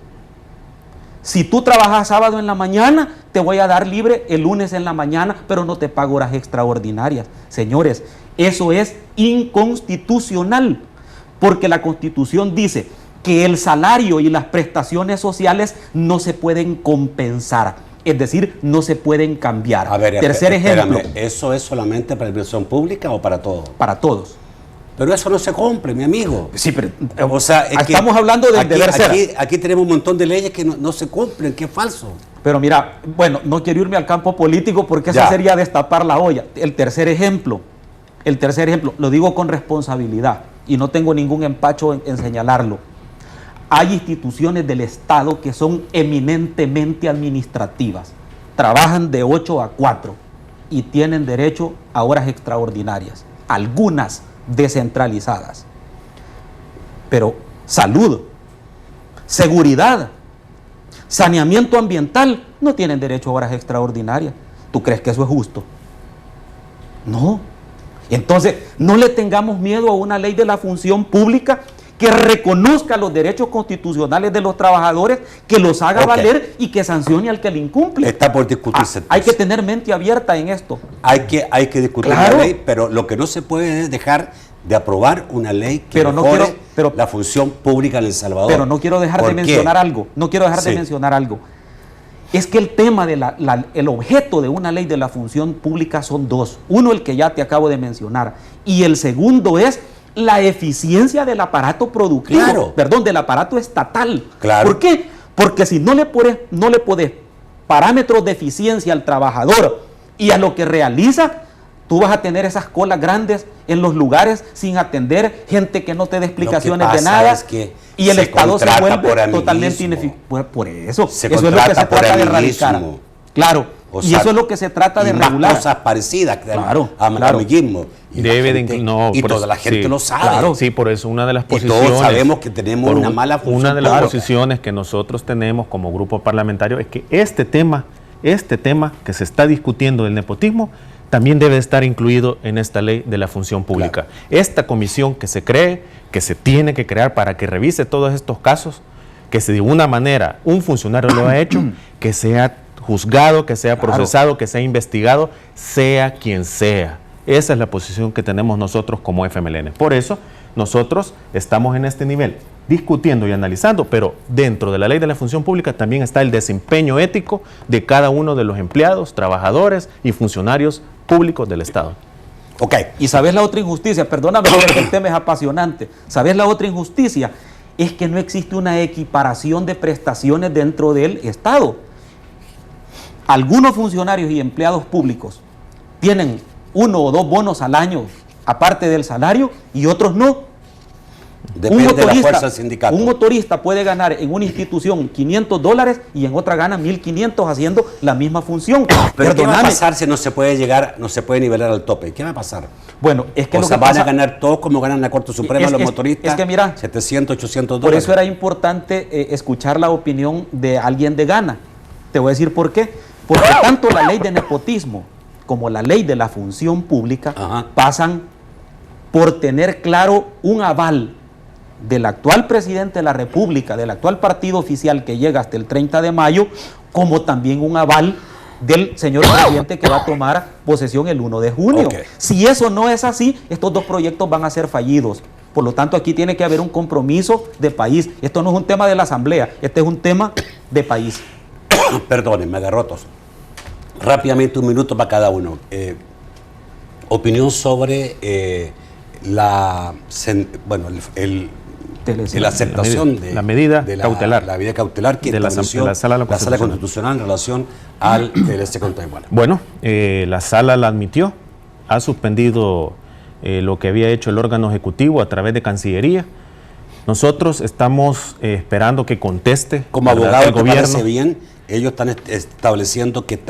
Si tú trabajas sábado en la mañana, te voy a dar libre el lunes en la mañana, pero no te pago horas extraordinarias. Señores, eso es inconstitucional, porque la Constitución dice que el salario y las prestaciones sociales no se pueden compensar. Es decir, no se pueden cambiar. A ver, tercer ejemplo. ¿Eso es solamente para la inversión pública o para todos? Para todos. Pero eso no se cumple, mi amigo. Sí, pero O sea, es que estamos hablando del deber ser. aquí tenemos un montón de leyes que no se cumplen, que es falso. Pero mira, bueno, no quiero irme al campo político porque eso Ya. sería destapar la olla. El tercer ejemplo, lo digo con responsabilidad y no tengo ningún empacho en señalarlo. Hay instituciones del Estado que son eminentemente administrativas, trabajan de 8 a 4 y tienen derecho a horas extraordinarias, algunas descentralizadas. Pero salud, seguridad, saneamiento ambiental no tienen derecho a horas extraordinarias. ¿Tú crees que eso es justo? No. Entonces, no le tengamos miedo a una ley de la función pública que reconozca los derechos constitucionales de los trabajadores, que los haga valer y que sancione al que le incumple. Está por discutirse. Hay que tener mente abierta en esto. Hay que discutir Claro. la ley, pero lo que no se puede es dejar de aprobar una ley que Pero no mejore quiero- la función pública en El Salvador. Pero no quiero dejar de ¿Por qué? mencionar algo. No quiero dejar de Sí. mencionar algo. Es que el tema de el objeto de una ley de la función pública son dos. Uno, el que ya te acabo de mencionar. Y el segundo es la eficiencia del aparato productivo. Claro. Perdón, del aparato estatal. Claro. ¿Por qué? Porque si no le pones parámetros de eficiencia al trabajador y a lo que realiza, tú vas a tener esas colas grandes en los lugares sin atender, gente que no te dé explicaciones de pasa nada, es que y el se Estado se contrata vuelve por amiguismo. totalmente ineficiente. Por eso, Se eso es lo que contrata se por trata de erradicar. amiguismo. Claro, O y sea, eso es lo que se trata de y más regular. cosas parecidas que Claro, al claro. amiguismo. Y la Debe gente- de no, y por toda eso- la gente sí, lo sabe. claro. Sí, por eso una de las Y posiciones. todos sabemos que tenemos por una mala función Una de las pública. posiciones que nosotros tenemos como grupo parlamentario es que este tema que se está discutiendo del nepotismo también debe estar incluido en esta ley de la función pública. Esta comisión que se cree, que se tiene que crear para que revise todos estos casos, que si de una manera un funcionario lo ha hecho, que sea juzgado, que sea procesado, que sea investigado, sea quien sea. Esa es la posición que tenemos nosotros como FMLN. Por eso nosotros estamos en este nivel, discutiendo y analizando, pero dentro de la ley de la función pública también está el desempeño ético de cada uno de los empleados, trabajadores y funcionarios públicos del Estado. Ok. Y sabes la otra injusticia, perdóname porque el tema es apasionante. ¿Sabes la otra injusticia? Es que no existe una equiparación de prestaciones dentro del Estado. Algunos funcionarios y empleados públicos tienen 1 o 2 bonos al año aparte del salario y otros no. Depende de la fuerza del sindicato. Un motorista puede ganar en una institución $500 y en otra gana 1.500 haciendo la misma función. Pero ¿qué va a Perdóname. pasar si no se puede nivelar al tope? ¿Qué va a pasar? Bueno, es que O lo sea, que van pasa, a ganar todos como ganan la Corte Suprema los motoristas. es que mira, 700, 800 por dólares. eso era importante escuchar la opinión de alguien de Ghana. Te voy a decir por qué. Porque tanto la ley de nepotismo como la ley de la función pública pasan por tener claro un aval del actual presidente de la República, del actual partido oficial que llega hasta el 30 de mayo, como también un aval del señor presidente que va a tomar posesión el 1 de junio. Ok. Si eso no es así, estos dos proyectos van a ser fallidos. Por lo tanto, aquí tiene que haber un compromiso de país. Esto no es un tema de la Asamblea, este es un tema de país. Perdonen, me agarró tos. Rápidamente, 1 minuto para cada uno. Opinión sobre la aceptación de la medida de cautelar. La medida cautelar que De la estableció Sala Constitucional en relación al TLC con Taiwán. Bueno, la sala la admitió, ha suspendido lo que había hecho el órgano ejecutivo a través de Cancillería. Nosotros estamos esperando que conteste. Como ¿verdad?, abogado, el ¿te gobierno. parece bien? Ellos están estableciendo que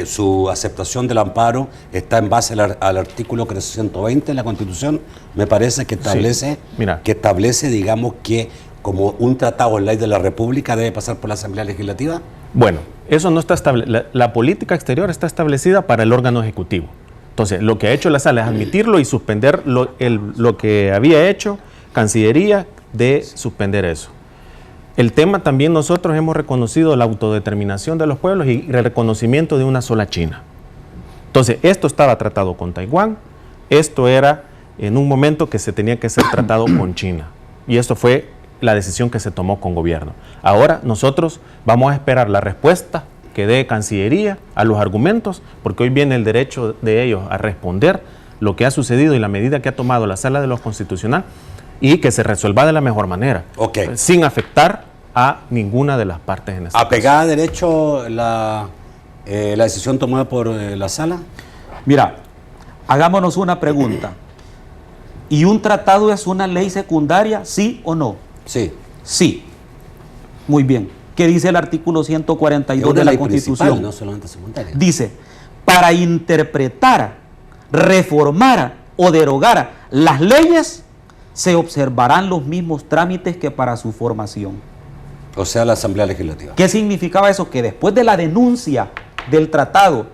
su aceptación del amparo está en base al artículo 320 de la Constitución. Me parece que establece, digamos, que como un tratado en ley de la República debe pasar por la Asamblea Legislativa. Bueno, eso no está establecido. La política exterior está establecida para el órgano ejecutivo. Entonces, lo que ha hecho la sala es admitirlo y suspender lo que había hecho Cancillería de suspender eso. El tema también nosotros hemos reconocido la autodeterminación de los pueblos y el reconocimiento de una sola China. Entonces, esto estaba tratado con Taiwán, esto era en un momento que se tenía que ser tratado con China. Y esto fue la decisión que se tomó con gobierno. Ahora nosotros vamos a esperar la respuesta que dé Cancillería a los argumentos, porque hoy viene el derecho de ellos a responder lo que ha sucedido y la medida que ha tomado la Sala de lo Constitucional y que se resuelva de la mejor manera, sin afectar a ninguna de las partes en este caso. ¿Apegada a derecho la decisión tomada por la Sala? Mira, hagámonos una pregunta. ¿Y un tratado es una ley secundaria, sí o no? Sí. Sí. Muy bien. ¿Qué dice el artículo 142 de la Constitución? No solamente secundaria. Dice, para interpretar, reformar o derogar las leyes, se observarán los mismos trámites que para su formación. O sea, la Asamblea Legislativa. ¿Qué significaba eso? Que después de la denuncia del tratado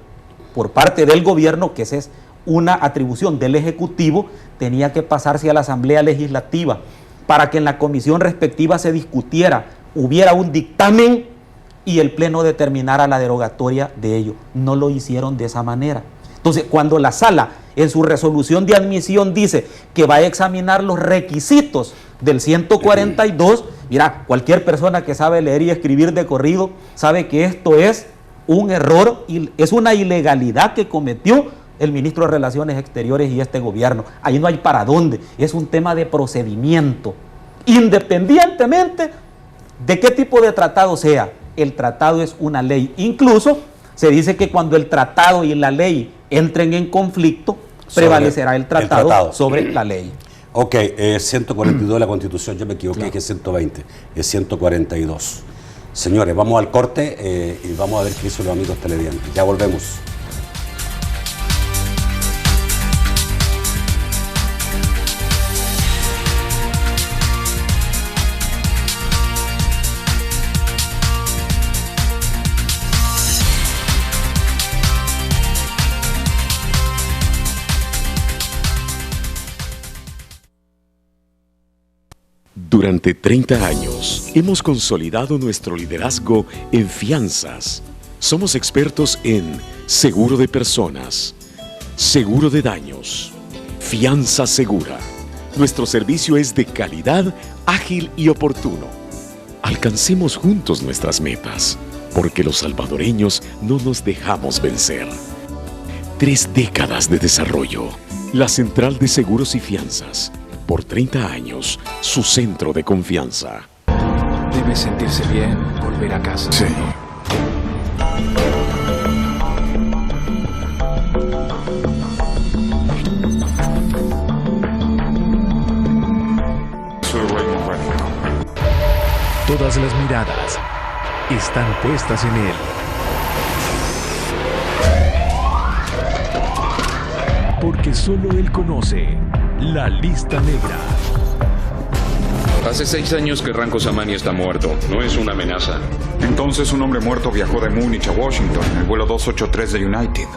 por parte del gobierno, que esa es una atribución del Ejecutivo, tenía que pasarse a la Asamblea Legislativa para que en la comisión respectiva se discutiera, hubiera un dictamen y el Pleno determinara la derogatoria de ello. No lo hicieron de esa manera. Entonces, cuando la Sala en su resolución de admisión dice que va a examinar los requisitos del 142, mira, cualquier persona que sabe leer y escribir de corrido sabe que esto es un error y es una ilegalidad que cometió el ministro de Relaciones Exteriores y este gobierno. Ahí no hay para dónde, es un tema de procedimiento. Independientemente de qué tipo de tratado sea, el tratado es una ley. Incluso se dice que cuando el tratado y la ley entren en conflicto, prevalecerá el tratado sobre la ley. Ok, 142 de la Constitución, yo me equivoqué, claro, que es 120, es 142. Señores, vamos al corte y vamos a ver qué dicen los amigos televidentes. Ya volvemos. Durante 30 años hemos consolidado nuestro liderazgo en fianzas. Somos expertos en seguro de personas, seguro de daños, fianza segura. Nuestro servicio es de calidad, ágil y oportuno. Alcancemos juntos nuestras metas, porque los salvadoreños no nos dejamos vencer. 3 décadas de desarrollo. La Central de Seguros y Fianzas. Por 30 años, su centro de confianza. Debe sentirse bien volver a casa. Sí. Soy buen momento. Todas las miradas están puestas en él. Porque solo él conoce la lista negra. Hace 6 años que Ranko Samani está muerto. No es una amenaza. Entonces un hombre muerto viajó de Múnich a Washington en el vuelo 283 de United.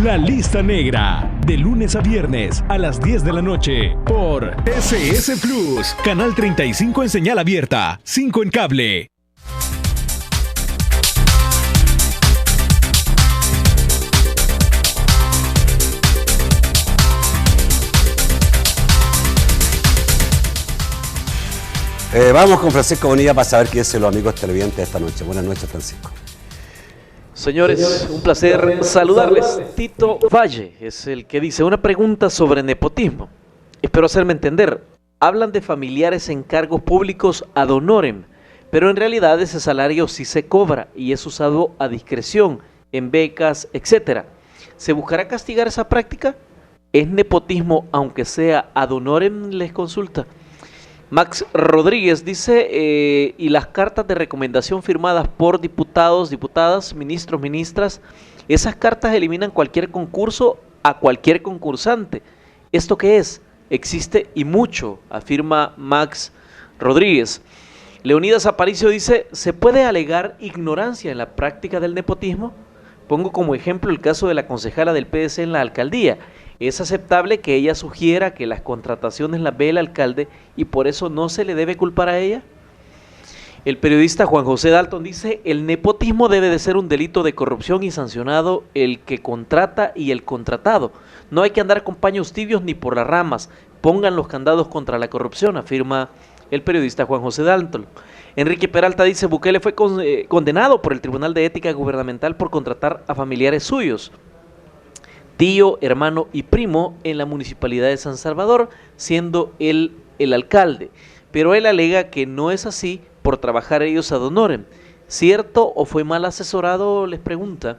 La lista negra, de lunes a viernes a las 10 de la noche por SS Plus, canal 35 en señal abierta, 5 en cable. Vamos con Francisco Bonilla para saber qué dicen los amigos televidentes esta noche. Buenas noches, Francisco. Señores, un placer saludarles. Tito Valle es el que dice una pregunta sobre nepotismo. Espero hacerme entender. Hablan de familiares en cargos públicos ad honorem, pero en realidad ese salario sí se cobra y es usado a discreción, en becas, etc. ¿Se buscará castigar esa práctica? ¿Es nepotismo aunque sea ad honorem? Les consulta. Max Rodríguez dice, y las cartas de recomendación firmadas por diputados, diputadas, ministros, ministras, esas cartas eliminan cualquier concurso a cualquier concursante. ¿Esto qué es? Existe y mucho, afirma Max Rodríguez. Leonidas Aparicio dice, ¿se puede alegar ignorancia en la práctica del nepotismo? Pongo como ejemplo el caso de la concejala del PDC en la alcaldía. ¿Es aceptable que ella sugiera que las contrataciones las ve el alcalde y por eso no se le debe culpar a ella? El periodista Juan José Dalton dice, el nepotismo debe de ser un delito de corrupción y sancionado el que contrata y el contratado. No hay que andar con paños tibios ni por las ramas. Pongan los candados contra la corrupción, afirma el periodista Juan José Dalton. Enrique Peralta dice, Bukele fue condenado por el Tribunal de Ética Gubernamental por contratar a familiares suyos. tío, hermano y primo en la municipalidad de San Salvador, siendo él el alcalde. Pero él alega que no es así por trabajar ellos ad honorem. ¿Cierto o fue mal asesorado?, les pregunta.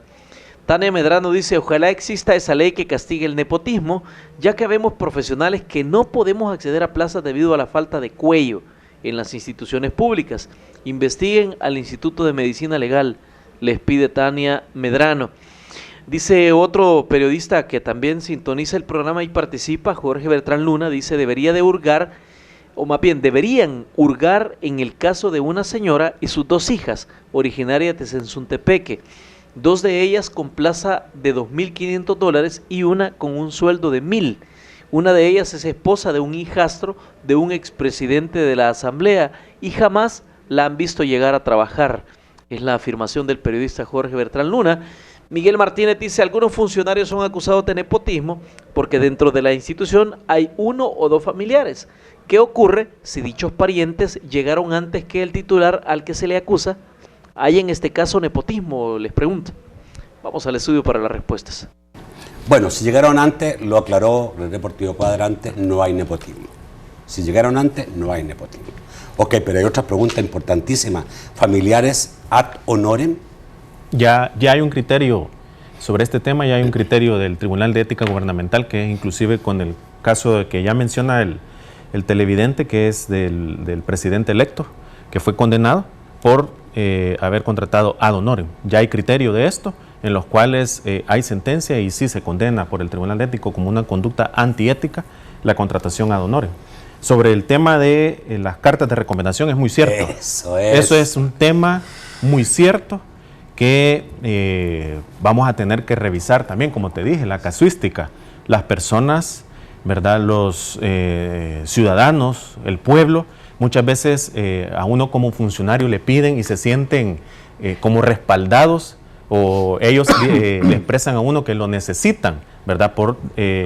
Tania Medrano dice: ojalá exista esa ley que castigue el nepotismo, ya que vemos profesionales que no podemos acceder a plazas debido a la falta de cuello en las instituciones públicas. Investiguen al Instituto de Medicina Legal, les pide Tania Medrano. Dice otro periodista que también sintoniza el programa y participa, Jorge Bertrán Luna, dice: deberían hurgar en el caso de una señora y sus 2 hijas, originarias de Sensuntepeque, 2 de ellas con plaza de $2,500 y una con un sueldo de $1,000. Una de ellas es esposa de un hijastro de un expresidente de la Asamblea y jamás la han visto llegar a trabajar. Es la afirmación del periodista Jorge Bertrán Luna. Miguel Martínez dice: algunos funcionarios son acusados de nepotismo porque dentro de la institución hay 1 o 2 familiares. ¿Qué ocurre si dichos parientes llegaron antes que el titular al que se le acusa? ¿Hay en este caso nepotismo?, les pregunto. Vamos al estudio para las respuestas. Bueno, si llegaron antes, lo aclaró el Deportivo Cuadrante, no hay nepotismo. Si llegaron antes, no hay nepotismo. Ok, pero hay otra pregunta importantísima. ¿Familiares ad honorem? Ya hay un criterio sobre este tema, ya hay un criterio del Tribunal de Ética Gubernamental, que es inclusive con el caso de que ya menciona el televidente, que es del presidente electo, que fue condenado por haber contratado ad honorem. Ya hay criterio de esto, en los cuales hay sentencia y sí se condena por el Tribunal de Ético como una conducta antiética la contratación ad honorem. Sobre el tema de las cartas de recomendación, es muy cierto. Eso es un tema muy cierto que vamos a tener que revisar también, como te dije, la casuística. Las personas, ¿verdad?, los ciudadanos, el pueblo, muchas veces a uno como funcionario le piden y se sienten como respaldados, o ellos le expresan a uno que lo necesitan, ¿verdad?, por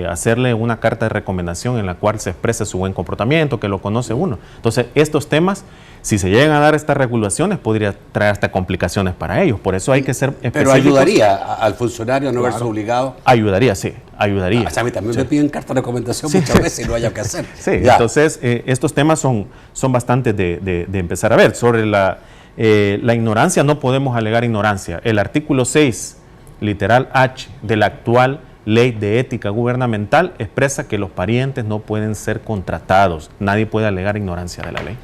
hacerle una carta de recomendación en la cual se exprese su buen comportamiento, que lo conoce uno. Entonces, estos temas, si se llegan a dar estas regulaciones, podría traer hasta complicaciones para ellos. Por eso hay que ser específicos. Pero ayudaría al funcionario a no verse obligado. Ayudaría, sí, ayudaría. A mí también me piden carta de recomendación muchas veces y no haya que hacer. Sí, entonces estos temas son bastante de empezar a ver. Sobre la ignorancia, no podemos alegar ignorancia. El artículo 6, literal H, de la actual Ley de Ética Gubernamental expresa que los parientes no pueden ser contratados. Nadie puede alegar ignorancia de la ley.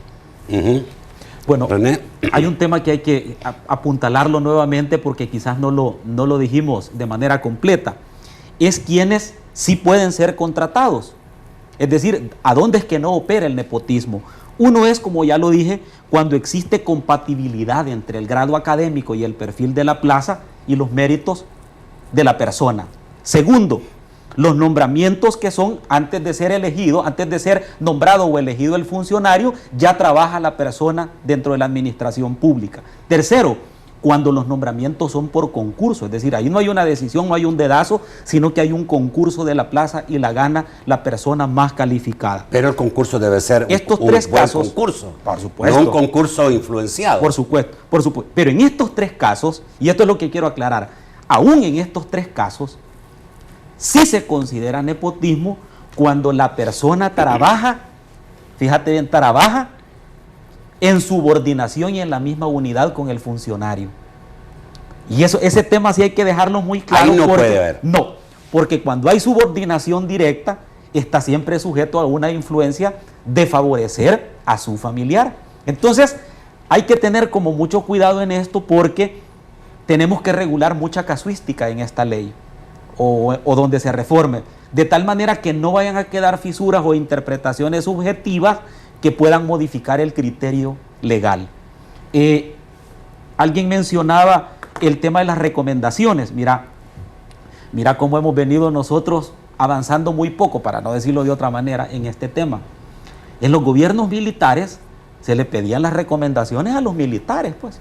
Bueno, René, hay un tema que hay que apuntalarlo nuevamente porque quizás no lo dijimos de manera completa. Es quienes sí pueden ser contratados. Es decir, ¿a dónde es que no opera el nepotismo? Uno es, como ya lo dije, cuando existe compatibilidad entre el grado académico y el perfil de la plaza y los méritos de la persona. Segundo, los nombramientos que son antes de ser elegido, antes de ser nombrado o elegido el funcionario, ya trabaja la persona dentro de la administración pública. Tercero, cuando los nombramientos son por concurso, es decir, ahí no hay una decisión, no hay un dedazo, sino que hay un concurso de la plaza y la gana la persona más calificada. Pero el concurso debe ser estos un tres buen casos, concurso, por supuesto, no un concurso influenciado. Por supuesto. Pero en estos 3 casos, y esto es lo que quiero aclarar, aún en estos 3 casos, sí se considera nepotismo cuando la persona trabaja, fíjate bien, trabaja en subordinación y en la misma unidad con el funcionario. Y ese tema sí hay que dejarlo muy claro. Ahí no puede haber. No, porque cuando hay subordinación directa, está siempre sujeto a una influencia de favorecer a su familiar. Entonces, hay que tener como mucho cuidado en esto porque tenemos que regular mucha casuística en esta ley. O donde se reforme, de tal manera que no vayan a quedar fisuras o interpretaciones subjetivas que puedan modificar el criterio legal. Alguien mencionaba el tema de las recomendaciones. Mira cómo hemos venido nosotros avanzando muy poco, para no decirlo de otra manera, en este tema. En los gobiernos militares se le pedían las recomendaciones a los militares, pues,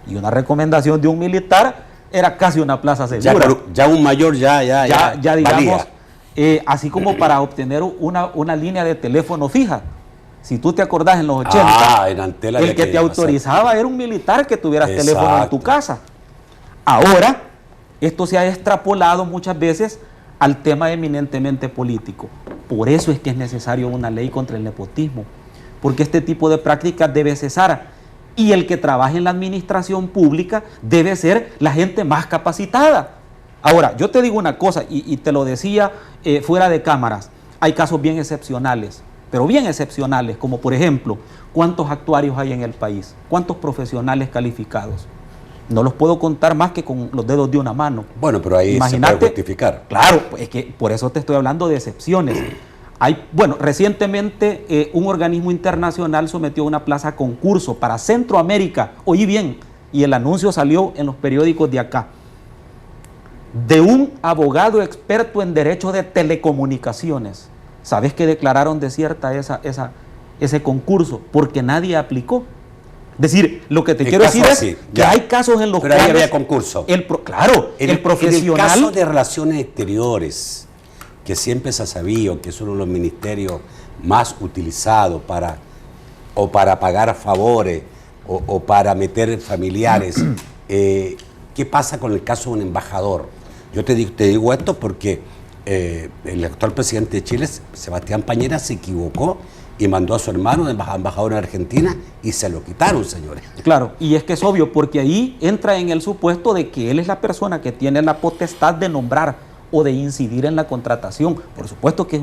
y una recomendación de un militar era casi una plaza segura. Ya un mayor ya digamos, así como para obtener una línea de teléfono fija. Si tú te acordás en los 80, el que te autorizaba era un militar que tuvieras teléfono en tu casa. Ahora, esto se ha extrapolado muchas veces al tema eminentemente político. Por eso es que es necesario una ley contra el nepotismo, porque este tipo de prácticas debe cesar y el que trabaje en la administración pública debe ser la gente más capacitada. Ahora, yo te digo una cosa, y te lo decía fuera de cámaras, hay casos bien excepcionales, pero bien excepcionales, como por ejemplo, ¿cuántos actuarios hay en el país? ¿Cuántos profesionales calificados? No los puedo contar más que con los dedos de una mano. Bueno, pero ahí se puede justificar. Claro, es que por eso te estoy hablando de excepciones. Recientemente un organismo internacional sometió una plaza a concurso para Centroamérica, oí bien, y el anuncio salió en los periódicos de acá, de un abogado experto en derecho de telecomunicaciones. ¿Sabes que declararon desierta ese concurso? Porque nadie aplicó. Es decir, lo que te quiero decir es que hay casos en los cuales... Pero ahí había concurso. Claro, el profesional... En el caso de relaciones exteriores, que siempre se ha sabido que es uno de los ministerios más utilizados para pagar favores o para meter familiares, ¿qué pasa con el caso de un embajador? Yo te digo esto porque el actual presidente de Chile, Sebastián Pañera, se equivocó y mandó a su hermano de embajador en Argentina y se lo quitaron, señores. Claro, y es que es obvio, porque ahí entra en el supuesto de que él es la persona que tiene la potestad de nombrar o de incidir en la contratación. Por supuesto que es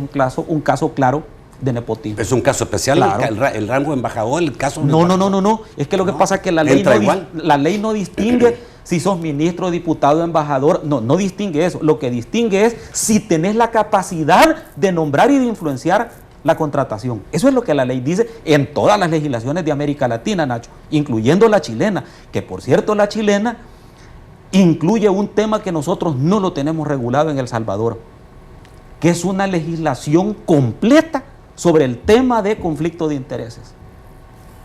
un caso claro de nepotismo. Es un caso especial, claro. el rango de embajador, el caso... No. Es que lo que pasa es que la ley no distingue si sos ministro, diputado, embajador. No distingue eso. Lo que distingue es si tenés la capacidad de nombrar y de influenciar la contratación. Eso es lo que la ley dice en todas las legislaciones de América Latina, Nacho, incluyendo la chilena, que por cierto la chilena incluye un tema que nosotros no lo tenemos regulado en El Salvador, que es una legislación completa sobre el tema de conflicto de intereses.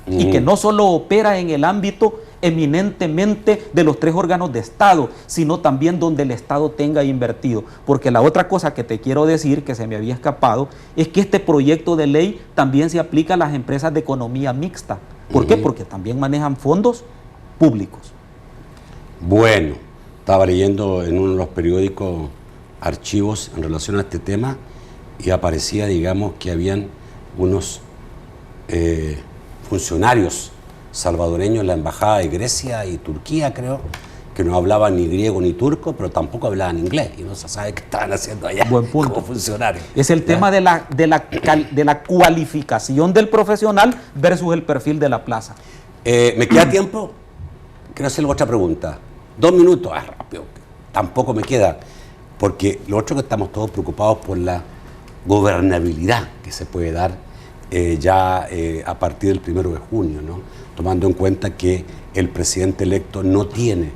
Y que no solo opera en el ámbito eminentemente de los 3 órganos de Estado, sino también donde el Estado tenga invertido. Porque la otra cosa que te quiero decir, que se me había escapado, es que este proyecto de ley también se aplica a las empresas de economía mixta. ¿Por qué? Porque también manejan fondos públicos. Bueno, estaba leyendo en uno de los periódicos archivos en relación a este tema y aparecía, digamos, que habían unos funcionarios salvadoreños en la embajada de Grecia y Turquía, creo, que no hablaban ni griego ni turco, pero tampoco hablaban inglés y no se sabe qué estaban haciendo allá. Buen punto. Como funcionarios. Es el tema de la cualificación del profesional versus el perfil de la plaza. ¿Me queda tiempo? Quiero hacerle otra pregunta. 2 minutos, rápido. Tampoco me queda, porque lo otro que estamos todos preocupados por la gobernabilidad que se puede dar a partir del 1 de junio, ¿no? Tomando en cuenta que el presidente electo no tiene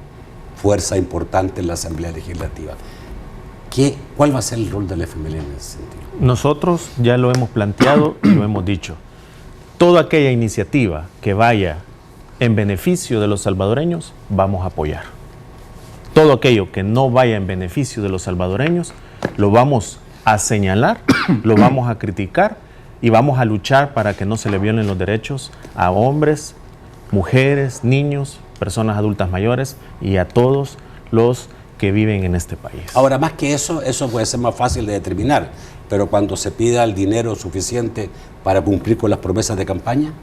fuerza importante en la Asamblea Legislativa. ¿Cuál va a ser el rol del FMLN en ese sentido? Nosotros ya lo hemos planteado y lo hemos dicho. Toda aquella iniciativa que vaya en beneficio de los salvadoreños, vamos a apoyar. Todo aquello que no vaya en beneficio de los salvadoreños, lo vamos a señalar, lo vamos a criticar y vamos a luchar para que no se le violen los derechos a hombres, mujeres, niños, personas adultas mayores y a todos los que viven en este país. Ahora, más que eso puede ser más fácil de determinar, pero cuando se pida el dinero suficiente para cumplir con las promesas de campaña.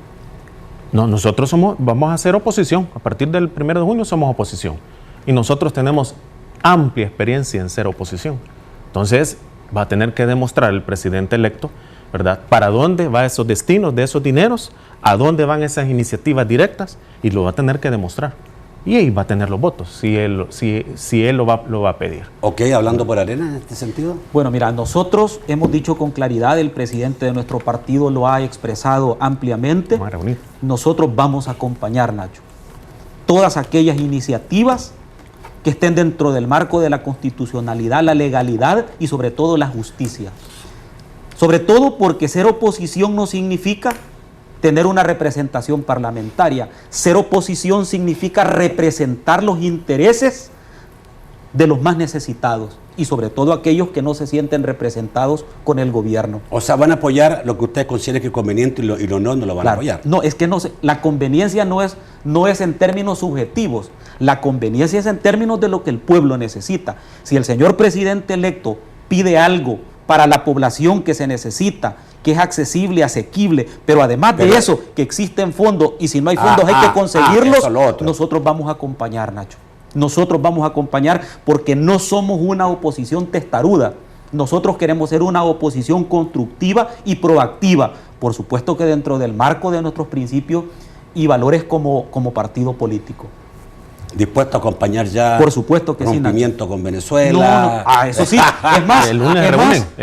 No, nosotros vamos a hacer oposición. A partir del 1 de junio somos oposición. Y nosotros tenemos amplia experiencia en ser oposición. Entonces, va a tener que demostrar el presidente electo, ¿verdad?, para dónde van esos destinos de esos dineros, a dónde van esas iniciativas directas, y lo va a tener que demostrar. Y ahí va a tener los votos, si él lo va a pedir. Ok, hablando por Arena en este sentido. Bueno, mira, nosotros hemos dicho con claridad, el presidente de nuestro partido lo ha expresado ampliamente. Nosotros vamos a acompañar, Nacho, todas aquellas iniciativas que estén dentro del marco de la constitucionalidad, la legalidad y sobre todo la justicia. Sobre todo porque ser oposición no significa tener una representación parlamentaria. Ser oposición significa representar los intereses de los más necesitados y sobre todo aquellos que no se sienten representados con el gobierno. O sea, van a apoyar lo que ustedes consideren que es conveniente y lo no lo van a apoyar. No, es que la conveniencia no es en términos subjetivos. La conveniencia es en términos de lo que el pueblo necesita. Si el señor presidente electo pide algo para la población que se necesita, que es accesible, asequible, pero además de eso, que existen fondos, y si no hay fondos hay que conseguirlos, nosotros vamos a acompañar, Nacho. Nosotros vamos a acompañar porque no somos una oposición testaruda. Nosotros queremos ser una oposición constructiva y proactiva. Por supuesto que dentro del marco de nuestros principios y valores como partido político. ¿Dispuesto a acompañar ya? Por supuesto que rompimiento con Venezuela? No, eso sí. Es más, el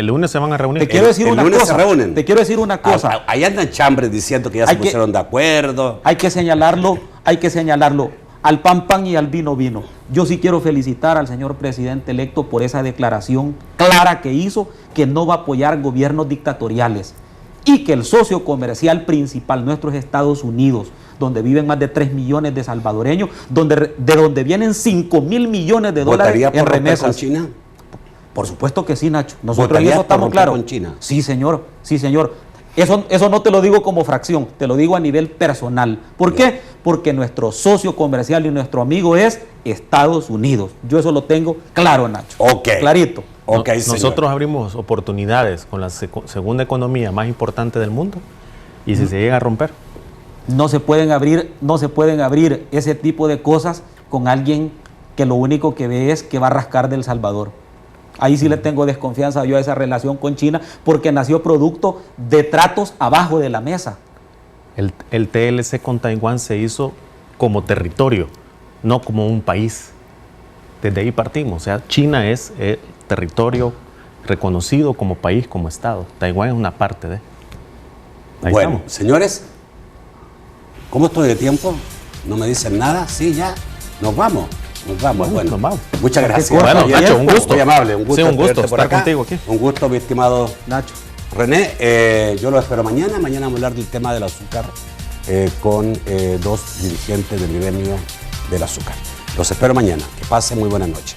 lunes se van a reunir. Te quiero decir el una lunes cosa. Se reúnen. Te quiero decir una cosa. Ahí andan chambres diciendo que ya se pusieron de acuerdo. Hay que señalarlo. Al pan pan y al vino vino. Yo sí quiero felicitar al señor presidente electo por esa declaración clara que hizo, que no va a apoyar gobiernos dictatoriales y que el socio comercial principal nuestro es Estados Unidos, donde viven más de 3 millones de salvadoreños, de donde vienen 5.000 millones de dólares en remesas. ¿Con China? Por supuesto que sí, Nacho. Nosotros en eso estamos claros. ¿Con China? Sí, señor. Sí, señor. Eso no te lo digo como fracción, te lo digo a nivel personal. ¿Por qué? Porque nuestro socio comercial y nuestro amigo es Estados Unidos. Yo eso lo tengo claro, Nacho. Clarito. Nosotros abrimos oportunidades con la segunda economía más importante del mundo y si se llega a romper. No se pueden abrir ese tipo de cosas con alguien que lo único que ve es que va a rascar del Salvador. Ahí sí le tengo desconfianza yo a esa relación con China porque nació producto de tratos abajo de la mesa. El TLC con Taiwán se hizo como territorio, no como un país. Desde ahí partimos. O sea, China es territorio reconocido como país, como Estado. Taiwán es una parte de. Ahí bueno, estamos. Señores, ¿cómo estoy de tiempo? ¿No me dicen nada? Sí, ya. Nos vamos. Bueno, nos vamos. Muchas gracias. Bueno, Nacho, un gusto. Muy amable, un gusto. Sí, un gusto por estar acá. contigo aquí. Un gusto, mi estimado Nacho. René. Yo lo espero mañana. Mañana vamos a hablar del tema del azúcar con dos dirigentes del gremio del azúcar. Los espero mañana. Que pasen muy buena noche.